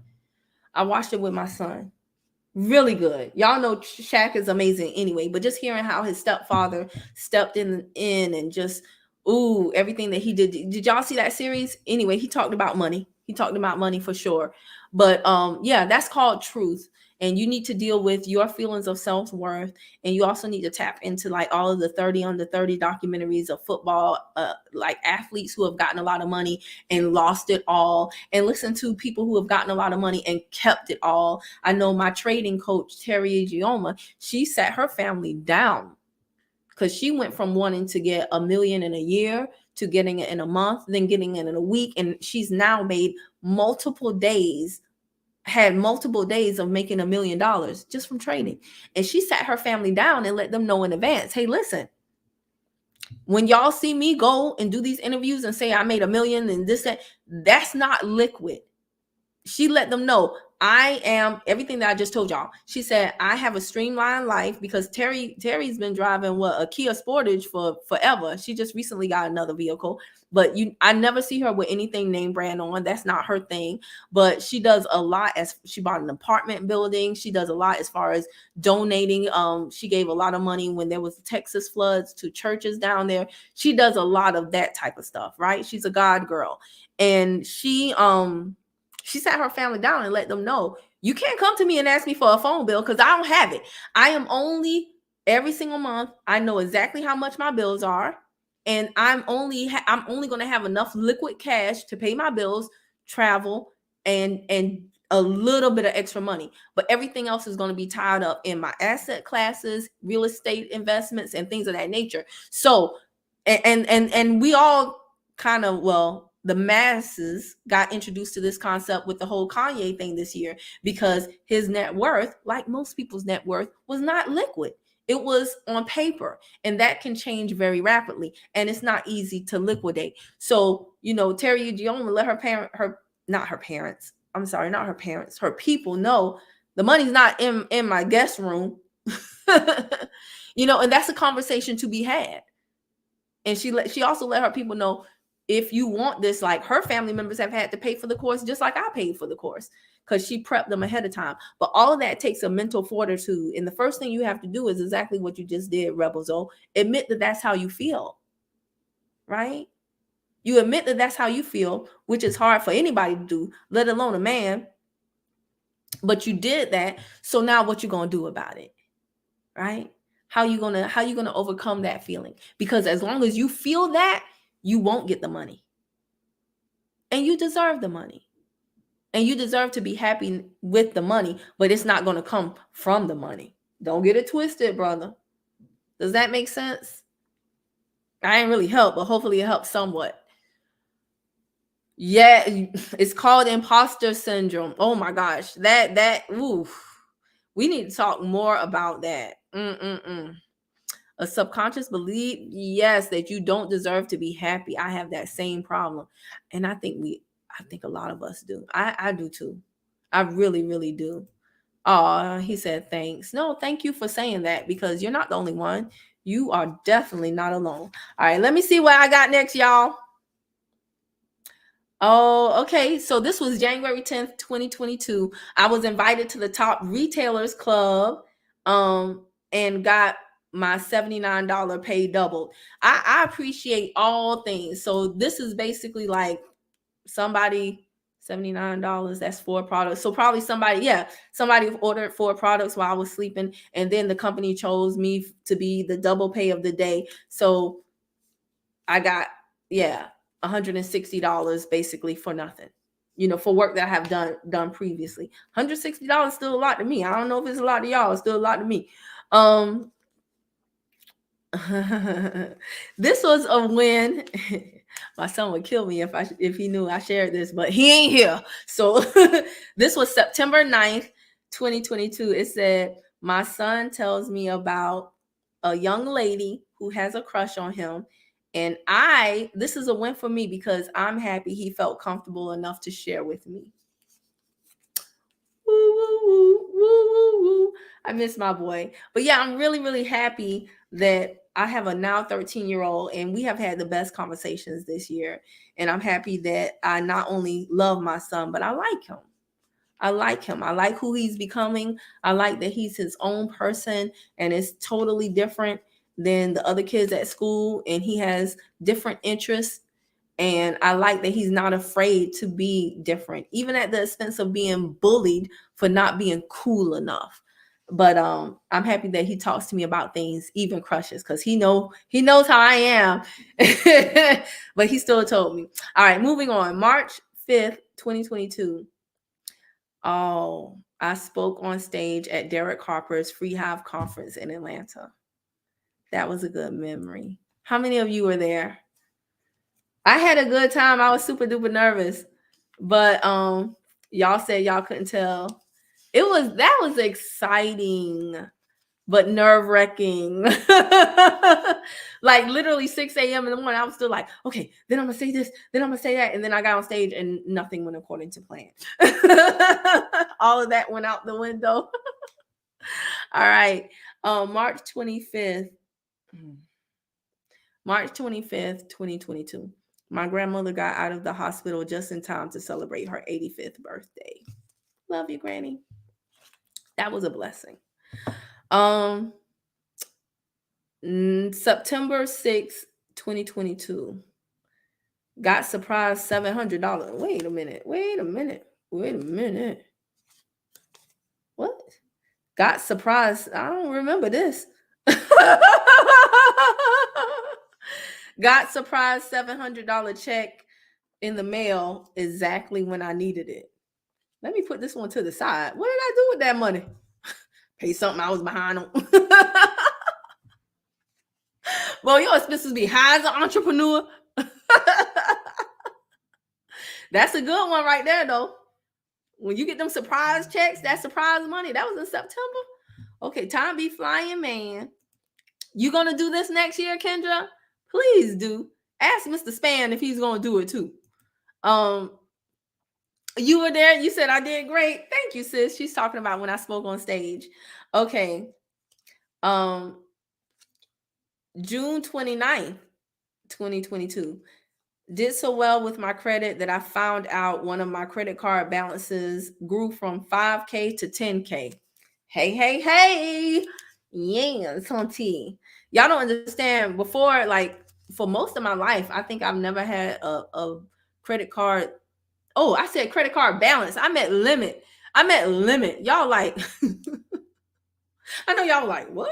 Really good. Y'all know Shaq is amazing anyway, but just hearing how his stepfather stepped in and just everything that he did. Did y'all see that series? Anyway, he talked about money. He talked about money for sure. But yeah, that's called truth. And you need to deal with your feelings of self-worth. And you also need to tap into like all of the 30 under 30 documentaries of football, like athletes who have gotten a lot of money and lost it all, and listen to people who have gotten a lot of money and kept it all. I know my trading coach, Terry Gioma, she sat her family down because she went from wanting to get $1 million in a year to getting it in a month, then getting it in a week. And she's now made multiple days of making $1 million just from trading. And she sat her family down and let them know in advance, hey, listen, when y'all see me go and do these interviews and say I made $1 million and this, that's not liquid. She let them know, I am everything that I just told y'all. She said, I have a streamlined life, because Terry's been driving a Kia Sportage for forever. She just recently got another vehicle, but I never see her with anything name brand on. That's not her thing. But she does a lot. As she bought an apartment building, she does a lot as far as donating. She gave a lot of money when there was Texas floods to churches down there. She does a lot of that type of stuff, right? She's a God girl. And she sat her family down and let them know, you can't come to me and ask me for a phone bill because I don't have it. I am only, every single month, I know exactly how much my bills are. And I'm only going to have enough liquid cash to pay my bills, travel, and a little bit of extra money. But everything else is going to be tied up in my asset classes, real estate investments, and things of that nature. So, and we all kind of, well, the masses got introduced to this concept with the whole Kanye thing this year, because his net worth, like most people's net worth, was not liquid. It was on paper, and that can change very rapidly, and it's not easy to liquidate. So, Terry Gioma let her people know the money's not in my guest room. And that's a conversation to be had. And she also let her people know, if you want this, like her family members have had to pay for the course just like I paid for the course, because she prepped them ahead of time. But all of that takes a mental fortitude. And the first thing you have to do is exactly what you just did, Rebel Zoe. Admit that that's how you feel, right? You admit that that's how you feel, which is hard for anybody to do, let alone a man. But you did that. So now what you going to do about it, right? How you gonna overcome that feeling? Because as long as you feel that, you won't get the money. And you deserve the money. And you deserve to be happy with the money, but it's not going to come from the money. Don't get it twisted, brother. Does that make sense? I ain't really help, but hopefully it helps somewhat. Yeah, it's called imposter syndrome. Oh my gosh. Oof. We need to talk more about that. A subconscious belief, yes, that you don't deserve to be happy. I have that same problem. And I think a lot of us do. I do too. I really, really do. Oh, he said, thanks. No, thank you for saying that, because you're not the only one. You are definitely not alone. All right, let me see what I got next, y'all. Oh, okay. So this was January 10th, 2022. I was invited to the Top Retailers Club and got my $79 pay doubled. I appreciate all things. So this is basically like somebody, $79, that's 4 products. So probably somebody ordered 4 products while I was sleeping, and then the company chose me to be the double pay of the day. So I got, $160 basically for nothing, for work that I have done previously. $160 is still a lot to me. I don't know if it's a lot to y'all. It's still a lot to me. This was a win. My son would kill me if he knew I shared this, but he ain't here. So this was September 9th, 2022. It said, my son tells me about a young lady who has a crush on him. And this is a win for me, because I'm happy he felt comfortable enough to share with me. Woo, woo, woo, woo, woo, woo. I miss my boy. But yeah, I'm really, really happy that I have a now 13-year-old, and we have had the best conversations this year. And I'm happy that I not only love my son, but I like him. I like him. I like who he's becoming. I like that he's his own person, and it's totally different than the other kids at school, and he has different interests. And I like that he's not afraid to be different, even at the expense of being bullied for not being cool enough. But I'm happy that he talks to me about things, even crushes, because he knows how I am. But he still told me. All right, moving on. March 5th, 2022. Oh, I spoke on stage at Derek Harper's Free Hive Conference in Atlanta. That was a good memory. How many of you were there? I had a good time. I was super duper nervous, but y'all said y'all couldn't tell. That was exciting, but nerve-wracking. Like literally 6 a.m. in the morning, I was still like, okay, then I'm gonna say this, then I'm gonna say that, and then I got on stage and nothing went according to plan. All of that went out the window. All right, March 25th. March 25th, 2022. My grandmother got out of the hospital just in time to celebrate her 85th birthday. Love you, Granny. That was a blessing. September 6th, 2022. Got surprised $700. Wait a minute. What? Got surprised. I don't remember this. Got surprised $700 check in the mail exactly when I needed it. Let me put this one to the side. What did I do with that money? Pay something I was behind on. Well, your expenses be high as an entrepreneur. That's a good one right there, though. When you get them surprise checks, that surprise money, that was in September. Okay, time be flying, man. You gonna do this next year, Kendra? Please do. Ask Mr. Span if he's gonna do it too. You were there. You said I did great. Thank you, sis. She's talking about when I spoke on stage. Okay. June 29th, 2022. Did so well with my credit that I found out one of my credit card balances grew from 5K to 10K. Hey. Yeah, Tonti. Y'all don't understand. Before, like, for most of my life, I think I've never had a credit card. Oh, I said credit card balance. I meant limit. Y'all like, I know y'all like, what?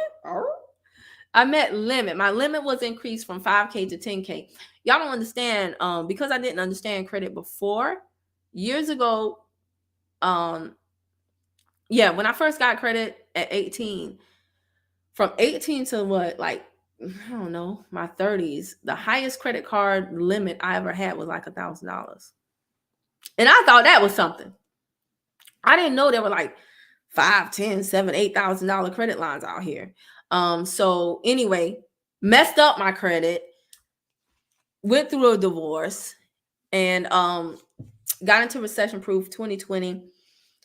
I meant limit. My limit was increased from 5K to 10K. Y'all don't understand. Because I didn't understand credit before, years ago, when I first got credit at 18, from 18 to what, like, I don't know, my 30s, the highest credit card limit I ever had was like $1,000. And I thought that was something. I didn't know there were like $5, $10, $7, $8,000 credit lines out here. So anyway, messed up my credit, went through a divorce, and got into recession proof 2020.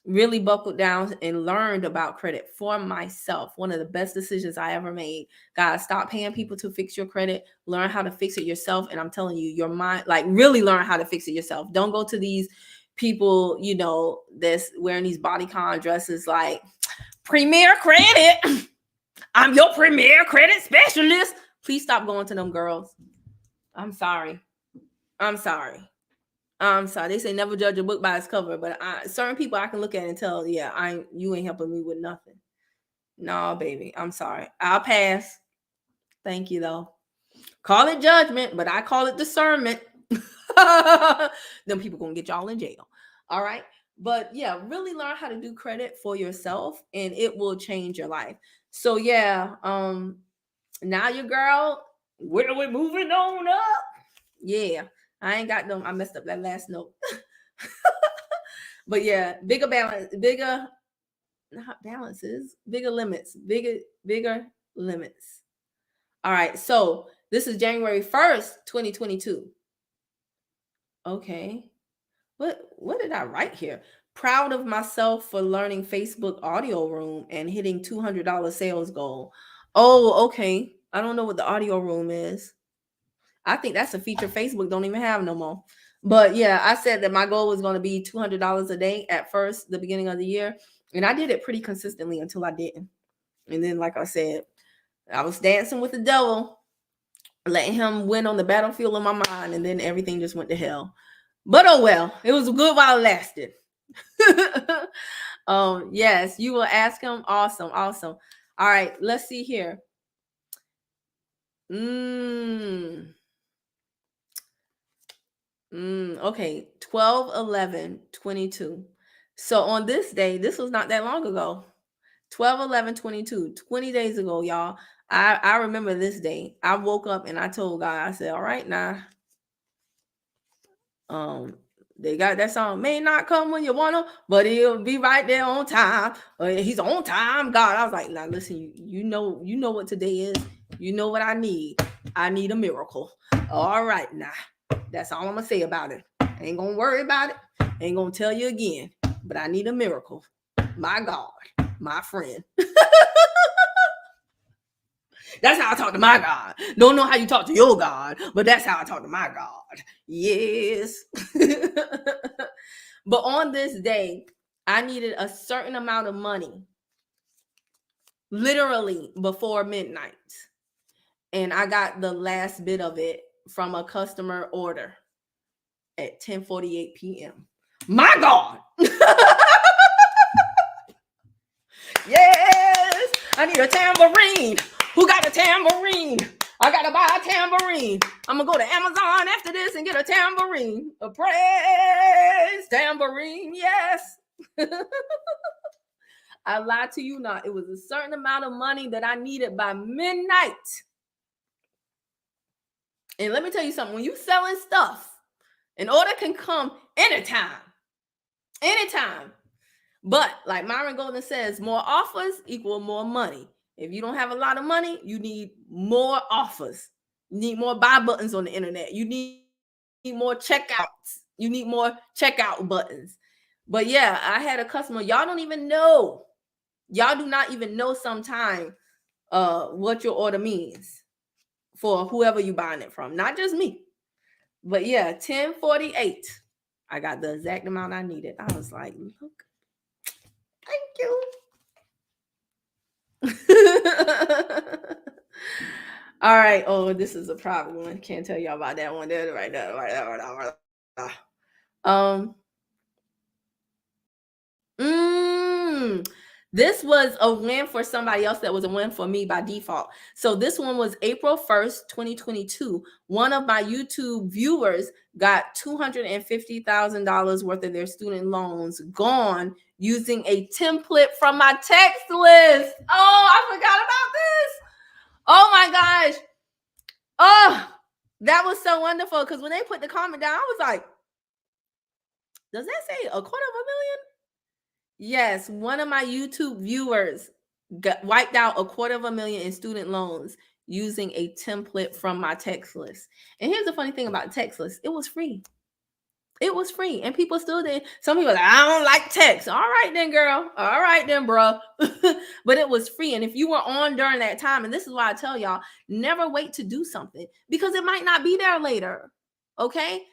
Really buckled down and learned about credit for myself. One of the best decisions I ever made. Guys, stop paying people to fix your credit. Learn how to fix it yourself. And I'm telling you, your mind, like, really learn how to fix it yourself. Don't go to these people, that's wearing these bodycon dresses like Premier Credit. I'm your Premier Credit Specialist. Please stop going to them girls. I'm sorry. They say never judge a book by its cover, but certain people I can look at and tell, you ain't helping me with nothing. No, baby, I'm sorry. I'll pass. Thank you, though. Call it judgment, but I call it discernment. Them people gonna get y'all in jail. All right. But yeah, really learn how to do credit for yourself, and it will change your life. So yeah, now your girl, we're moving on up. Yeah. I ain't got them. I messed up that last note. But yeah, bigger limits. All right. So this is January 1st, 2022. Okay. What did I write here? Proud of myself for learning Facebook audio room and hitting $200 sales goal. Oh, okay. I don't know what the audio room is. I think that's a feature Facebook don't even have no more. But yeah, I said that my goal was going to be $200 a day at first, the beginning of the year. And I did it pretty consistently until I didn't. And then, like I said, I was dancing with the devil letting him win on the battlefield of my mind, and then everything just went to hell. But oh well, it was good while it lasted. Yes, you will ask him. Awesome. All right, let's see here. Okay, 12/11/22. So on this day, this was not that long ago. 12/11/22, 20 days ago, y'all. I remember this day. I woke up and I told God, I said, all right, now. They got that song, may not come when you want to, but he'll be right there on time. He's on time, God. I was like, now listen, you know what today is. You know what I need. I need a miracle. All right, now. That's all I'm gonna say about it. I ain't gonna worry about it. I ain't gonna tell you again. But I need a miracle. My God, my friend. That's how I talk to my God. Don't know how you talk to your God, but that's how I talk to my God. Yes. But on this day, I needed a certain amount of money, literally before midnight. And I got the last bit of it from a customer order at 10:48 p.m. My God. Yes. I need a tambourine. Who got a tambourine? I got to buy a tambourine. I'm going to go to Amazon after this and get a tambourine. A praise tambourine. Yes. I lied to you not. It was a certain amount of money that I needed by midnight. And let me tell you something. When you selling stuff, an order can come anytime. Anytime. But like Myron Golden says, more offers equal more money. If you don't have a lot of money, you need more offers. You need more buy buttons on the internet. You need more checkouts. You need more checkout buttons. But yeah, I had a customer. Y'all don't even know. Y'all do not even know sometime what your order means for whoever you buying it from. Not just me. But yeah, 10:48. I got the exact amount I needed. I was like, look. Thank you. All right. Oh, this is a private one. Can't tell y'all about that one. There, right there, right there, right there. This was a win for somebody else that was a win for me by default. So this one was April 1st, 2022. One of my YouTube viewers got $250,000 worth of their student loans gone using a template from my text list. Oh, I forgot about this. Oh my gosh. Oh, that was so wonderful because when they put the comment down, I was like, does that say $250,000? Yes, one of my YouTube viewers wiped out $250,000 in student loans using a template from my text list. And here's the funny thing about the text list. It was free. It was free. And people still did. Some people are like, I don't like text. All right then, girl. All right then, bro. But it was free. And if you were on during that time, and this is why I tell y'all, never wait to do something because it might not be there later. Okay?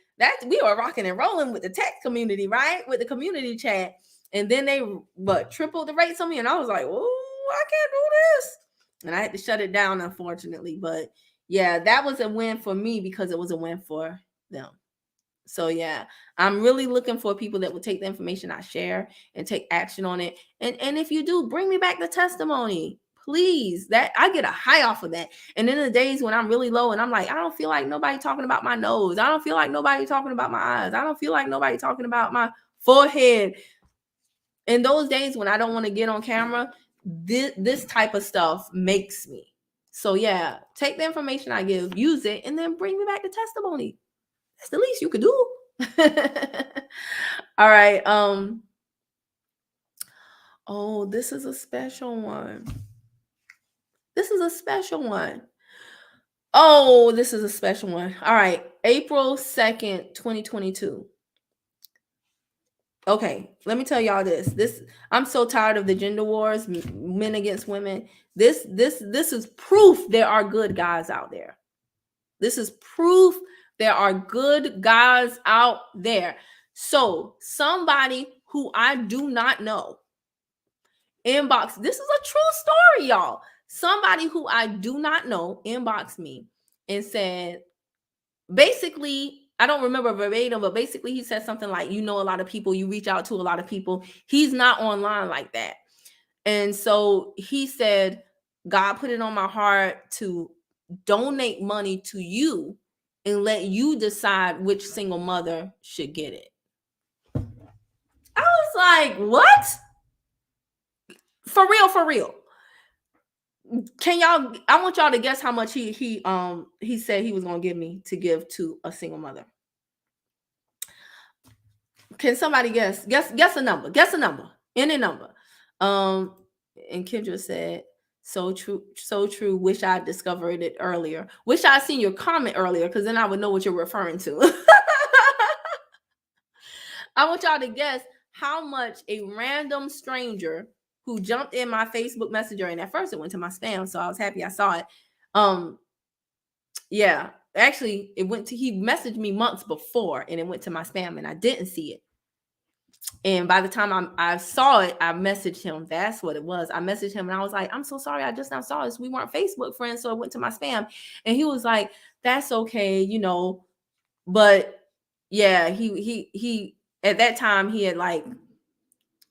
We were rocking and rolling with the text community, right? With the community chat. And then they tripled the rates on me. And I was like, oh, I can't do this. And I had to shut it down, unfortunately. But yeah, that was a win for me because it was a win for them. So yeah, I'm really looking for people that will take the information I share and take action on it. And if you do, bring me back the testimony. Please. That I get a high off of that. And in the days when I'm really low and I'm like, I don't feel like nobody talking about my nose. I don't feel like nobody talking about my eyes. I don't feel like nobody talking about my forehead. In those days when I don't want to get on camera, this type of stuff makes me. So yeah, take the information I give, use it, and then bring me back the testimony. That's the least you could do. All right. Oh, this is a special one. This is a special one. Oh, this is a special one. All right. April 2nd, 2022. Okay, let me tell y'all this. I'm so tired of the gender wars, men against women. This is proof there are good guys out there. This is proof there are good guys out there. So somebody who I do not know inbox. This is a true story, y'all. Somebody who I do not know inboxed me and said, basically, I don't remember verbatim, but basically he said something like, you know, a lot of people, you reach out to a lot of people. He's not online like that. And so he said, God put it on my heart to donate money to you and let you decide which single mother should get it. I was like, what? For real, for real. Can y'all, I want y'all to guess how much he said he was gonna give me to give to a single mother. Can somebody guess? Guess a number. Guess a number. Any number. And Kendra said, so true, so true. Wish I discovered it earlier. Wish I seen your comment earlier, because then I would know what you're referring to. I want y'all to guess how much a random stranger who jumped in my Facebook Messenger, and at first it went to my spam, so I was happy I saw it. Yeah, actually, he messaged me months before, and it went to my spam, and I didn't see it. And by the time I saw it, I messaged him. That's what it was. I messaged him and I was like, I'm so sorry. I just now saw this. We weren't Facebook friends. So it went to my spam. And he was like, that's okay, you know. But yeah, he at that time he had like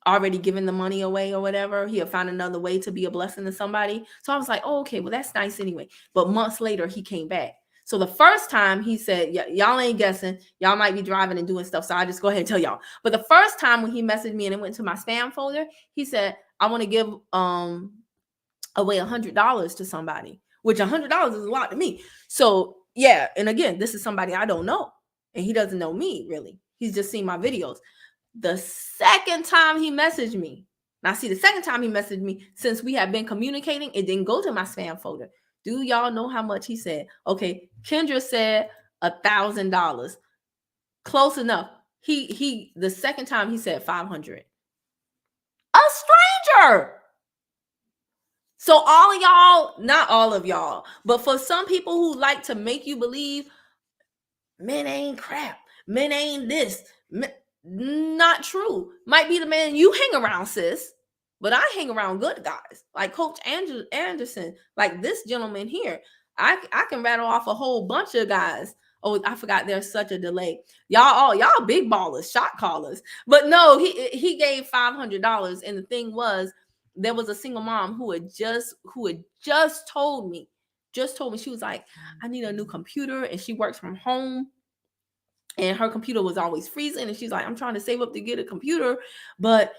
already given the money away or whatever. He had found another way to be a blessing to somebody. So I was like, oh, okay, well, that's nice anyway. But months later, he came back. So the first time he said, y'all ain't guessing. Y'all might be driving and doing stuff. So I just go ahead and tell y'all. But the first time when he messaged me and it went to my spam folder, he said, I want to give away $100 to somebody, which $100 is a lot to me. So yeah. And again, this is somebody I don't know. And he doesn't know me really. He's just seen my videos. The second time he messaged me, now see, the second time he messaged me, since we have been communicating, it didn't go to my spam folder. Do y'all know how much he said? Okay, Kendra said $1,000. Close enough. The second time he said 500. A stranger. So all of y'all, not all of y'all, but for some people who like to make you believe men ain't crap, men ain't this, not true. Might be the man you hang around, sis. But I hang around good guys like Coach Anderson, like this gentleman here. I can rattle off a whole bunch of guys. Oh, I forgot there's such a delay. Y'all big ballers, shot callers. But no, he gave $500. And the thing was, there was a single mom who had just told me, she was like, I need a new computer, and she works from home. And her computer was always freezing. And she's like, I'm trying to save up to get a computer, but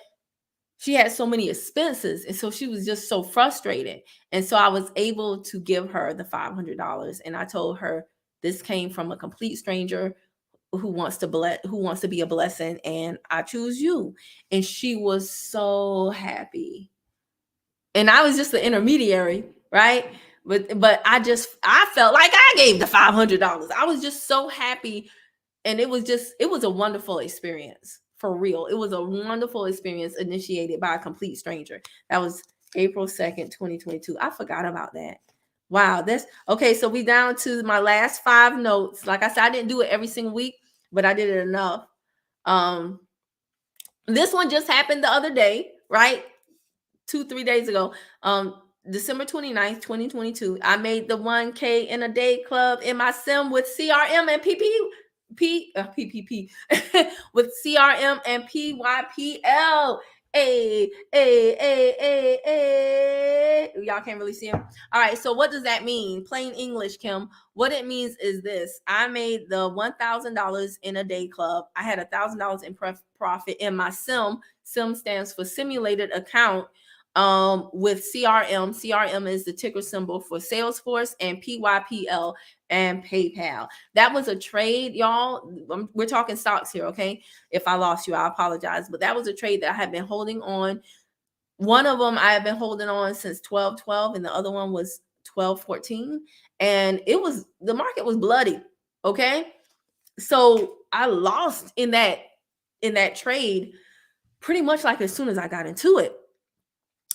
she had so many expenses. And so she was just so frustrated. And so I was able to give her the $500. And I told her, this came from a complete stranger who wants to be a blessing. And I choose you. And she was so happy. And I was just the intermediary, right? But I felt like I gave the $500. I was just so happy. And it was a wonderful experience. For real. It was a wonderful experience initiated by a complete stranger. That was April 2nd, 2022. I forgot about that. Wow. That's okay. So we down to my last 5 notes. Like I said, I didn't do it every single week, but I did it enough. This one just happened the other day, right? 2-3 days ago. December 29th, 2022. I made the 1K in a day club in my sim with CRM and PPP with CRM and PYPL. Hey. Y'all can't really see him. All right. So what does that mean? Plain English, Kim. What it means is this. I made the $1,000 in a day club. I had $1,000 in profit in my sim. Sim stands for simulated account. With CRM. CRM is the ticker symbol for Salesforce, and PYPL and PayPal. That was a trade, y'all. We're talking stocks here, okay? If I lost you, I apologize. But that was a trade that I have been holding on. One of them I have been holding on since 12/12, and the other one was 12/14. And the market was bloody, okay? So I lost in that trade pretty much like as soon as I got into it.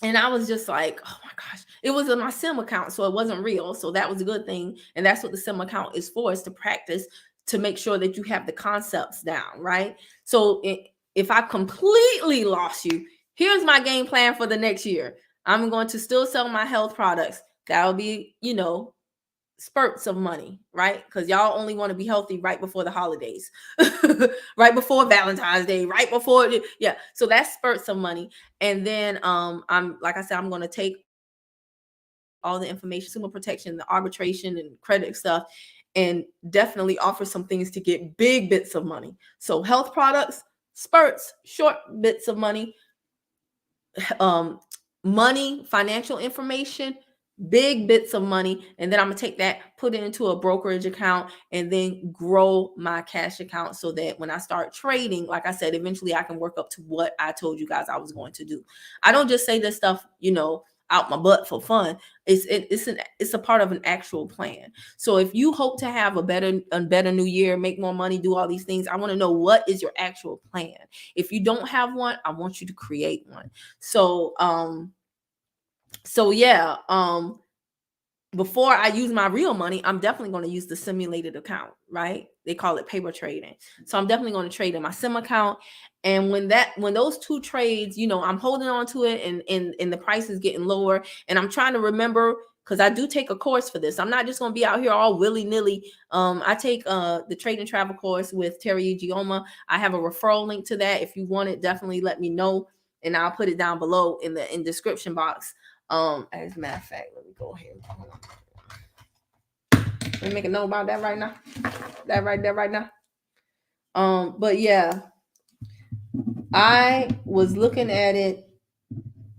And I was just like, oh my gosh, it was in my sim account. So it wasn't real. So that was a good thing. And that's what the sim account is for, is to practice, to make sure that you have the concepts down, right? So if I completely lost you, here's my game plan for the next year. I'm going to still sell my health products. That'll be, spurts of money, right? Because y'all only want to be healthy right before the holidays, right before Valentine's Day, right before, yeah. So that's spurts of money. And then I'm like I said, I'm going to take all the information, consumer protection, the arbitration and credit stuff, and definitely offer some things to get big bits of money. So health products, spurts, short bits of money, um, money, financial information, big bits of money. And then I'm gonna take that, put it into a brokerage account, and then grow my cash account so that when I start trading, like I said, eventually I can work up to what I told you guys I was going to do. I don't just say this stuff, out my butt for fun. It's a part of an actual plan. So if you hope to have a better new year, make more money, do all these things, I want to know, what is your actual plan? If you don't have one, I want you to create one. So yeah, before I use my real money, I'm definitely going to use the simulated account, right? They call it paper trading. So I'm definitely going to trade in my sim account. And when those two trades, I'm holding on to it, and the price is getting lower, and I'm trying to remember, because I do take a course for this. I'm not just going to be out here all willy-nilly. I take the trade and travel course with Terry Gioma. I have a referral link to that. If you want it, definitely let me know, and I'll put it down below in the description box. As a matter of fact, let me go ahead. Let me make a note about that right now. That right there, right now. But yeah, I was looking at it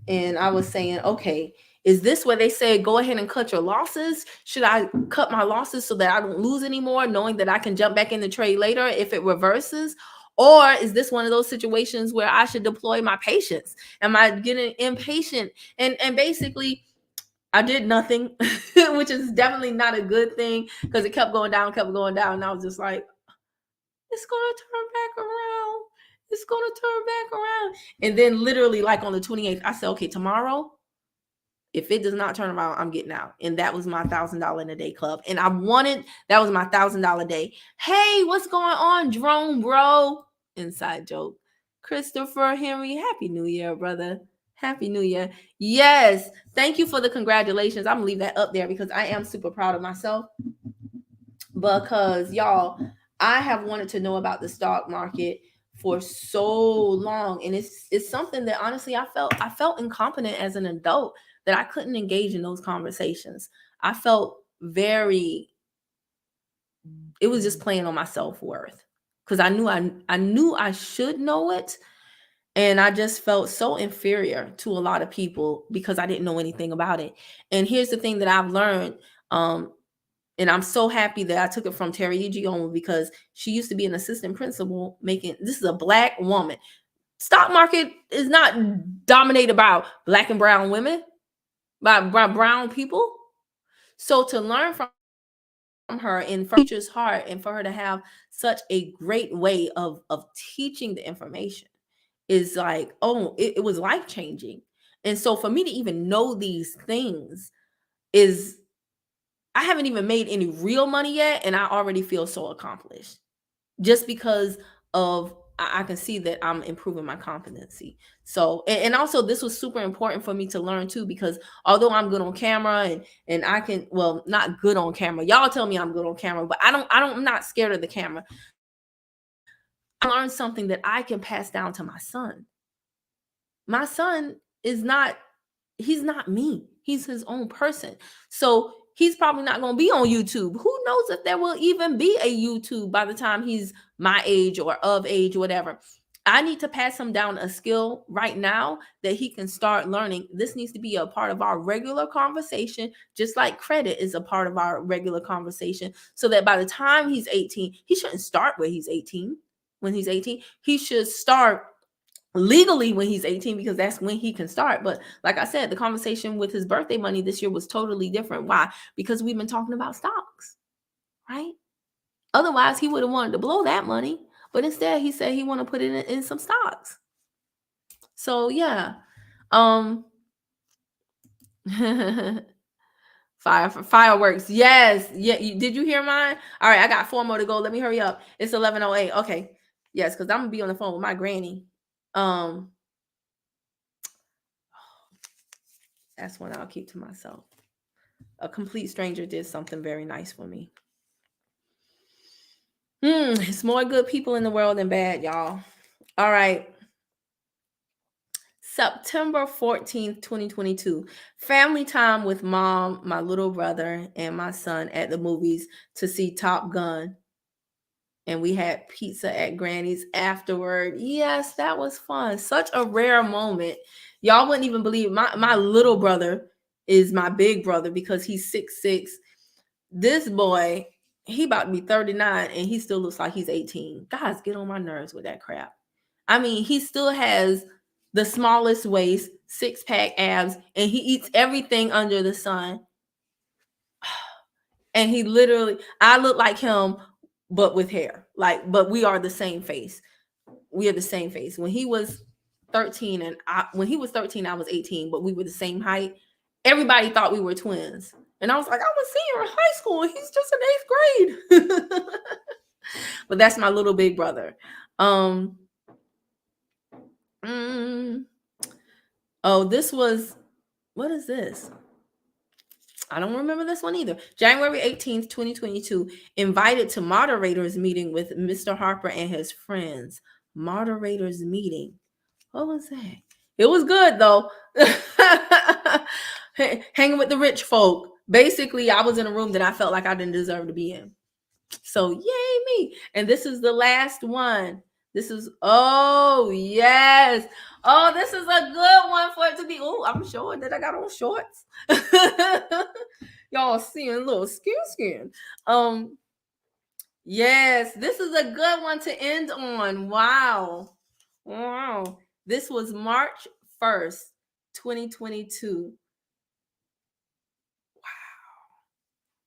and I was saying, okay, is this where they say go ahead and cut your losses? Should I cut my losses so that I don't lose anymore, knowing that I can jump back in the trade later if it reverses? Or is this one of those situations where I should deploy my patience? Am I getting impatient? And basically, I did nothing, which is definitely not a good thing, because it kept going down. And I was just like, it's going to turn back around. It's going to turn back around. And then literally, like on the 28th, I said, okay, tomorrow, if it does not turn around, I'm getting out. And that was my $1,000 in a day club. And that was my $1,000 day. Hey, what's going on, drone bro? Inside joke. Christopher Henry, Happy New Year, brother. Happy New Year. Yes. Thank you for the congratulations. I'm going to leave that up there because I am super proud of myself. Because y'all, I have wanted to know about the stock market for so long. And it's something that honestly I felt incompetent as an adult, that I couldn't engage in those conversations. I felt it was just playing on my self-worth, because I knew I should know it. And I just felt so inferior to a lot of people because I didn't know anything about it. And here's the thing that I've learned, and I'm so happy that I took it from Terry Gioma, because she used to be an assistant principal this is a Black woman. Stock market is not dominated by Black and brown women, by brown people. So to learn from her and from teacher's heart, and for her to have such a great way of teaching the information, is like, it was life changing. And so for me to even know these things is, I haven't even made any real money yet, and I already feel so accomplished, just because of I can see that I'm improving my competency. So, and also this was super important for me to learn too, because although I'm good on camera and I can, well, not good on camera. Y'all tell me I'm good on camera, but I'm not scared of the camera. I learned something that I can pass down to my son. My son he's not me. He's his own person. So he's probably not going to be on YouTube. Who knows if there will even be a YouTube by the time he's my age or of age or whatever. I need to pass him down a skill right now that he can start learning. This needs to be a part of our regular conversation, just like credit is a part of our regular conversation, so that by the time he's 18, he shouldn't start when he's 18. He should start legally when he's 18, because that's when he can start. But like I said, the conversation with his birthday money this year was totally different. Why? Because we've been talking about stocks, right? Otherwise, he would have wanted to blow that money, but instead he said he want to put it in some stocks. So yeah, fireworks. Yes. Yeah. Did you hear mine? All right, I got 4 more to go. Let me hurry up. It's 11:08. Okay. Yes, because I'm gonna be on the phone with my granny. That's one I'll keep to myself. A complete stranger did something very nice for me. It's more good people in the world than bad, y'all. All right. September 14th, 2022. Family time with mom, my little brother, and my son at the movies to see Top Gun. And we had pizza at Granny's afterward. Yes, that was fun. Such a rare moment. Y'all wouldn't even believe my little brother is my big brother because he's 6'6". This boy, he about to be 39 and he still looks like he's 18. Guys, get on my nerves with that crap. I mean, he still has the smallest waist, six-pack abs, and he eats everything under the sun. And he literally, I look like him, but with hair. But we are the same face. We are the same face. When he was 13 when he was 13, I was 18, but we were the same height. Everybody thought we were twins. And I was like, I'm a senior in high school, and he's just in 8th grade. But that's my little big brother. Oh, this was, what is this? I don't remember this one either. January 18th, 2022, invited to moderators meeting with Mr. Harper and his friends. Moderators meeting. What was that? It was good though. Hanging with the rich folk. Basically, I was in a room that I felt like I didn't deserve to be in. So yay me. And this is the last one. This is, oh yes. Oh, this is a good one for it to be. Oh, I'm showing that I got on shorts. Y'all seeing a little skin. Yes, this is a good one to end on. Wow. This was March 1st, 2022.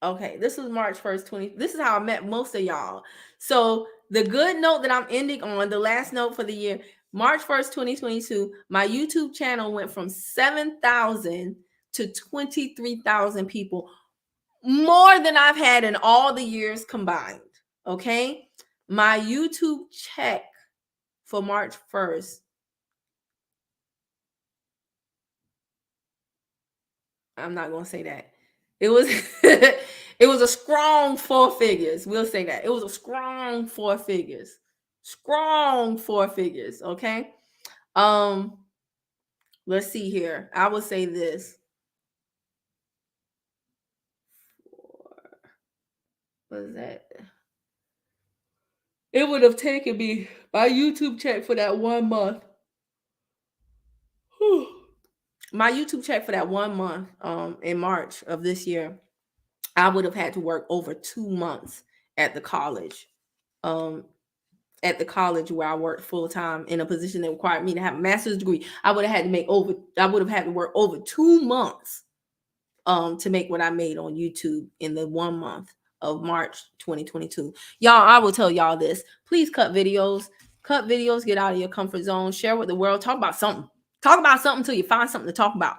Wow. Okay, this was March 1st, this is how I met most of y'all. So the good note that I'm ending on, the last note for the year, March 1st, 2022, my YouTube channel went from 7,000 to 23,000 people, more than I've had in all the years combined. Okay, my YouTube check for March 1st, I'm not gonna say that. It was it was a strong 4 figures. We'll say that. It was a strong 4 figures. Strong 4 figures, okay? Let's see here. I would say this. What is that? It would have taken me my YouTube check for that 1 month. My YouTube check for that 1 month in March of this year, I would have had to work over 2 months at the college. At the college where I worked full time in a position that required me to have a master's degree. I would have had to work over 2 months to make what I made on YouTube in the 1 month of March 2022. Y'all, I will tell y'all this. Please cut videos, get out of your comfort zone, share with the world, talk about something. Talk about something until you find something to talk about.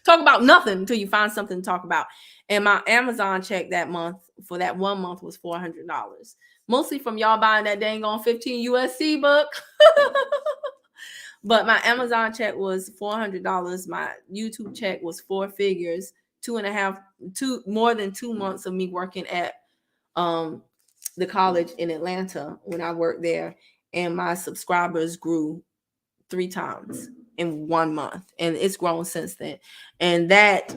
Talk about nothing until you find something to talk about. And my Amazon check that month for that 1 month was $400. Mostly from y'all buying that dang on 15 USC book. But my Amazon check was $400. My YouTube check was 4 figures, more than 2 months of me working at the college in Atlanta when I worked there. And my subscribers grew 3 times in 1 month. And it's grown since then. And that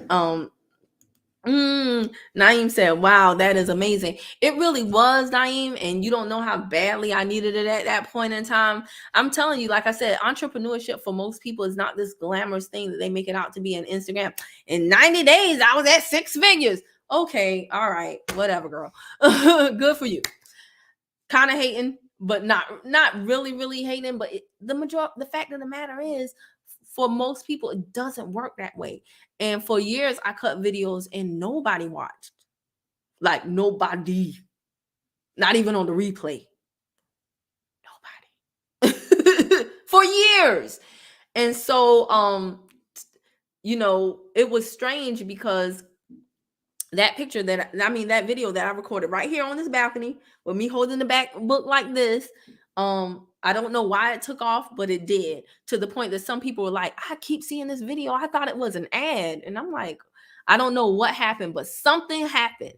Naeem said, wow, that is amazing. It really was, Naeem, and you don't know how badly I needed it at that point in time. I'm telling you, like I said, entrepreneurship for most people is not this glamorous thing that they make it out to be on Instagram. In 90 days, I was at 6 figures. Okay, all right, whatever, girl. Good for you. Kind of hating, but not really hating. But the fact of the matter is, for most people, it doesn't work that way. And for years, I cut videos and nobody watched. Like nobody. Not even on the replay. Nobody. For years. And so, it was strange because that video that I recorded right here on this balcony with me holding the back book like this, I don't know why it took off, but it did, to the point that some people were like, I keep seeing this video. I thought it was an ad. And I'm like, I don't know what happened, but something happened.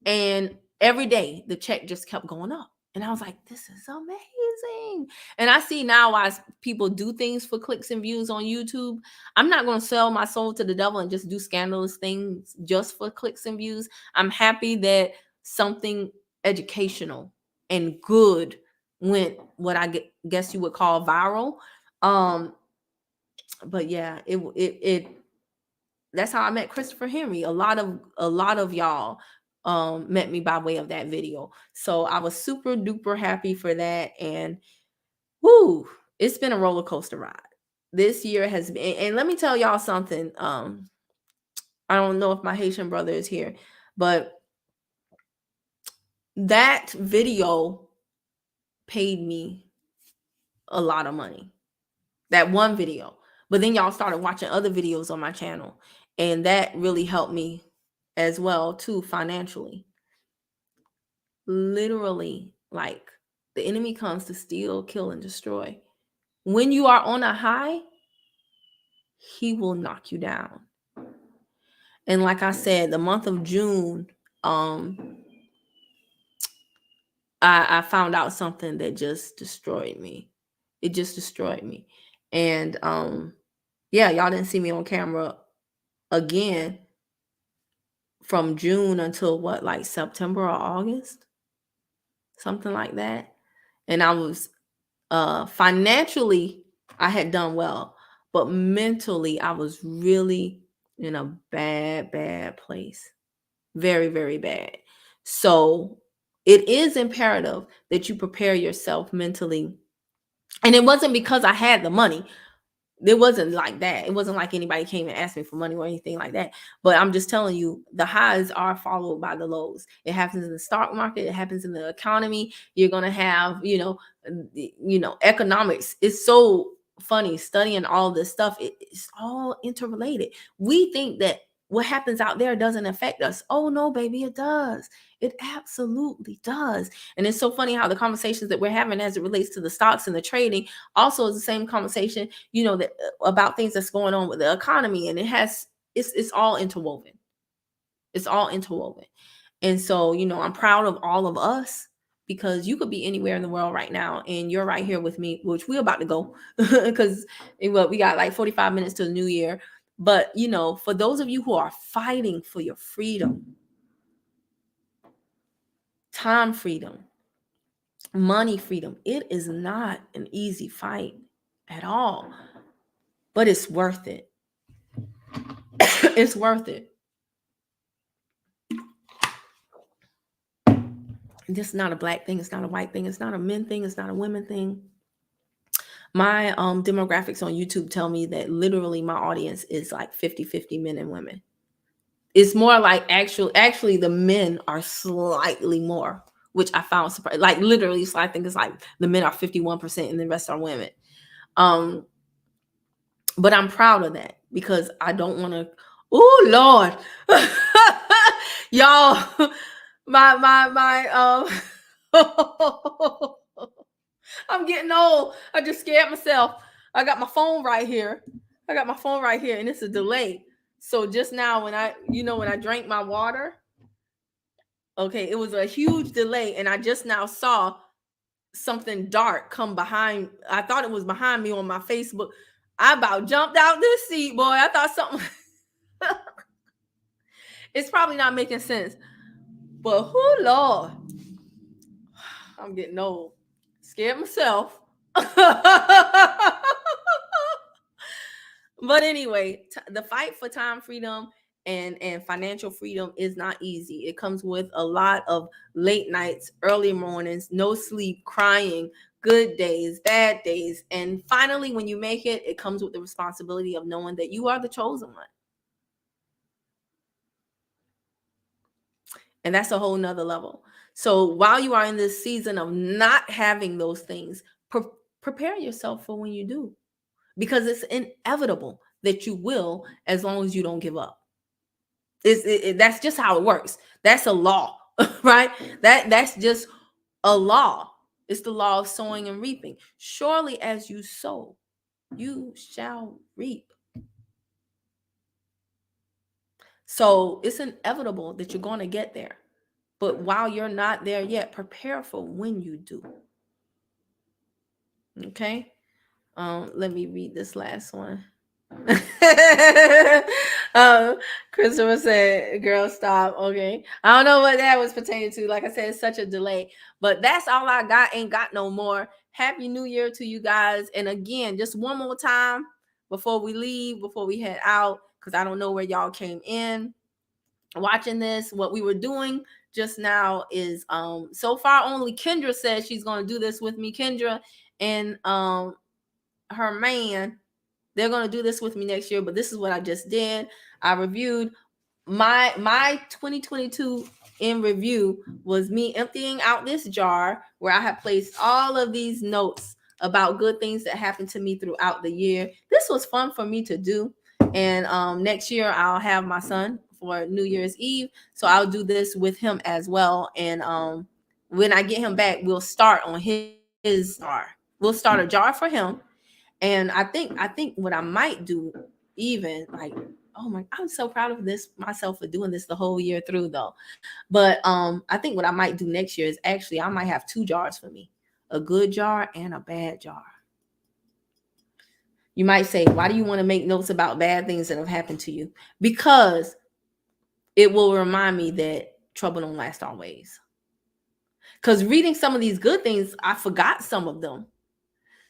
And every day the check just kept going up. And I was like, this is amazing. And I see now why people do things for clicks and views on YouTube. I'm not going to sell my soul to the devil and just do scandalous things just for clicks and views. I'm happy that something educational and good went what I guess you would call viral. But yeah, it that's how I met Christopher Henry. A lot of y'all met me by way of that video. So I was super duper happy for that. And whoo, it's been a roller coaster ride. This year has been, and let me tell y'all something. I don't know if my Haitian brother is here, but that video paid me a lot of money. That one video. But then y'all started watching other videos on my channel, and that really helped me as well too, financially. Literally, like, the enemy comes to steal, kill, and destroy. When you are on a high, he will knock you down. And like I said, the month of June, I found out something that just destroyed me. It just destroyed me. And yeah, y'all didn't see me on camera again from June until what, like September or August, something like that. And I was financially, I had done well, but mentally I was really in a bad place. Very, very bad. So it is imperative that you prepare yourself mentally. And it wasn't because I had the money. It wasn't like that. It wasn't like anybody came and asked me for money or anything like that. But I'm just telling you, the highs are followed by the lows. It happens in the stock market. It happens in the economy. You're going to have, economics. It's so funny studying all this stuff. It's all interrelated. We think that what happens out there doesn't affect us. Oh no, baby, it does. It absolutely does. And it's so funny how the conversations that we're having as it relates to the stocks and the trading also is the same conversation, that about things that's going on with the economy. And it's all interwoven. It's all interwoven. And so, I'm proud of all of us, because you could be anywhere in the world right now and you're right here with me, which we're about to go because we got like 45 minutes to the new year. But, for those of you who are fighting for your freedom, time freedom, money freedom, it is not an easy fight at all, but it's worth it. It's worth it. This is not a black thing. It's not a white thing. It's not a men thing. It's not a women thing. My demographics on YouTube tell me that literally my audience is like 50-50 men and women. It's more like actually the men are slightly more, which I found surprising. Like literally, so I think it's like the men are 51% and the rest are women. But I'm proud of that because I don't want to. Oh Lord, y'all, my I'm getting old. I just scared myself. I got my phone right here. And it's a delay. So just now when I drank my water, okay, it was a huge delay, and I just now saw something dark come behind. I thought it was behind me on my Facebook. I about jumped out this seat, boy. I thought something. It's probably not making sense, but who Lord, I'm getting old. Scared myself. But anyway, the fight for time freedom and financial freedom is not easy. It comes with a lot of late nights, early mornings, no sleep, crying, good days, bad days. And finally, when you make it, it comes with the responsibility of knowing that you are the chosen one. And that's a whole nother level. So while you are in this season of not having those things, prepare yourself for when you do, because it's inevitable that you will, as long as you don't give up. That's just how it works. That's a law, right? That's just a law. It's the law of sowing and reaping. Surely as you sow, you shall reap. So it's inevitable that you're going to get there. But while you're not there yet, prepare for when you do. Okay? Let me read this last one. Christopher said, "Girl, stop." Okay, I don't know what that was pertaining to. Like I said, it's such a delay, but that's all I got. Ain't got no more. Happy New Year to you guys. And again, just one more time before we leave, before we head out, because I don't know where y'all came in watching this. What we were doing just now is so far only Kendra said she's going to do this with me. Kendra and her man, they're going to do this with me next year, but this is what I just did. I reviewed my 2022 in review was me emptying out this jar where I have placed all of these notes about good things that happened to me throughout the year. This was fun for me to do. And next year I'll have my son for New Year's Eve, so I'll do this with him as well. And when I get him back, we'll start on his jar. We'll start a jar for him. And I think what I might do, even like, oh my, I'm so proud of this myself for doing this the whole year through though. But I think what I might do next year is actually I might have 2 jars for me, a good jar and a bad jar. You might say, why do you want to make notes about bad things that have happened to you? Because it will remind me that trouble don't last always. Because reading some of these good things, I forgot some of them.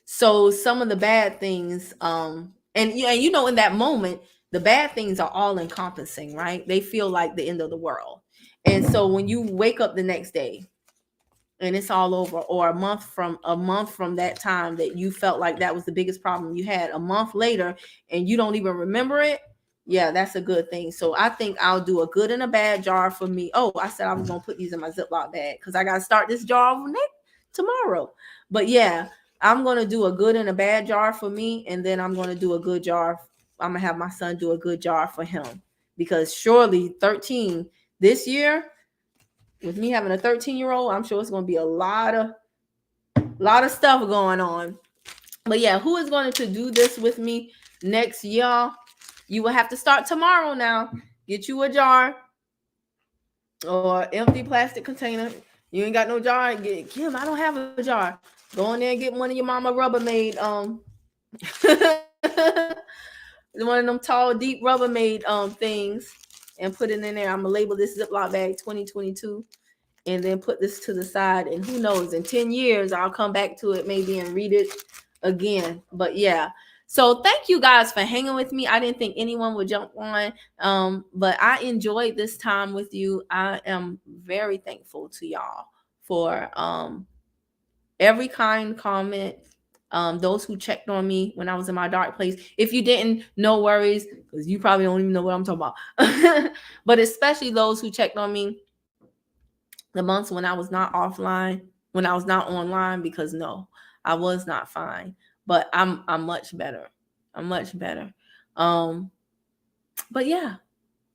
So some of the bad things, and you know, in that moment, the bad things are all encompassing, right? They feel like the end of the world. And so when you wake up the next day and it's all over, or a month from that time that you felt like that was the biggest problem you had, a month later, and you don't even remember it, yeah, that's a good thing. So I think I'll do a good and a bad jar for me. Oh, I said I was gonna put these in my Ziploc bag because I gotta start this jar tomorrow. But yeah, I'm gonna do a good and a bad jar for me, and then I'm gonna do a good jar. I'm gonna have my son do a good jar for him, because surely 13 this year, with me having a 13-year-old, I'm sure it's gonna be a lot of stuff going on. But yeah, who is going to do this with me next year? You will have to start tomorrow now. Get you a jar or empty plastic container. You ain't got no jar. Get Kim, I don't have a jar. Go in there and get one of your mama Rubbermaid one of them tall, deep Rubbermaid things, and put it in there. I'm gonna label this Ziploc bag 2022, and then put this to the side. And who knows, in 10 years I'll come back to it maybe and read it again. But yeah, so thank you guys for hanging with me. I didn't think anyone would jump on, but I enjoyed this time with you. I am very thankful to y'all for every kind comment. Those who checked on me when I was in my dark place. If you didn't, no worries, because you probably don't even know what I'm talking about. But especially those who checked on me the months when I was not offline, when I was not online, because no, I was not fine. But I'm much better. I'm much better. But yeah,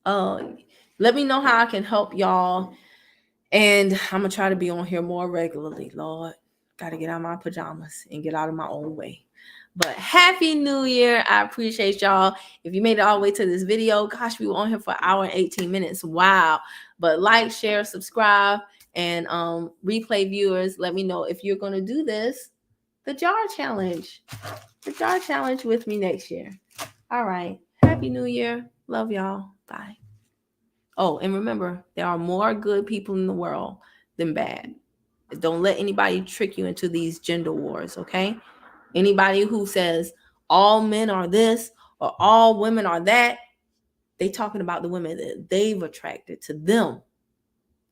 let me know how I can help y'all. And I'm gonna try to be on here more regularly, Lord. Gotta get out of my pajamas and get out of my own way. But Happy New Year. I appreciate y'all. If you made it all the way to this video, gosh, we were on here for an hour and 18 minutes. Wow. But like, share, subscribe, and replay viewers, let me know if you're going to do this, the jar challenge with me next year. All right. Happy New Year. Love y'all. Bye. Oh, and remember, there are more good people in the world than bad. Don't let anybody trick you into these gender wars, okay? Anybody who says all men are this or all women are that, they talking about the women that they've attracted to them.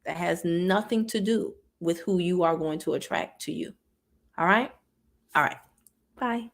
That has nothing to do with who you are going to attract to you. All right? All right. Bye.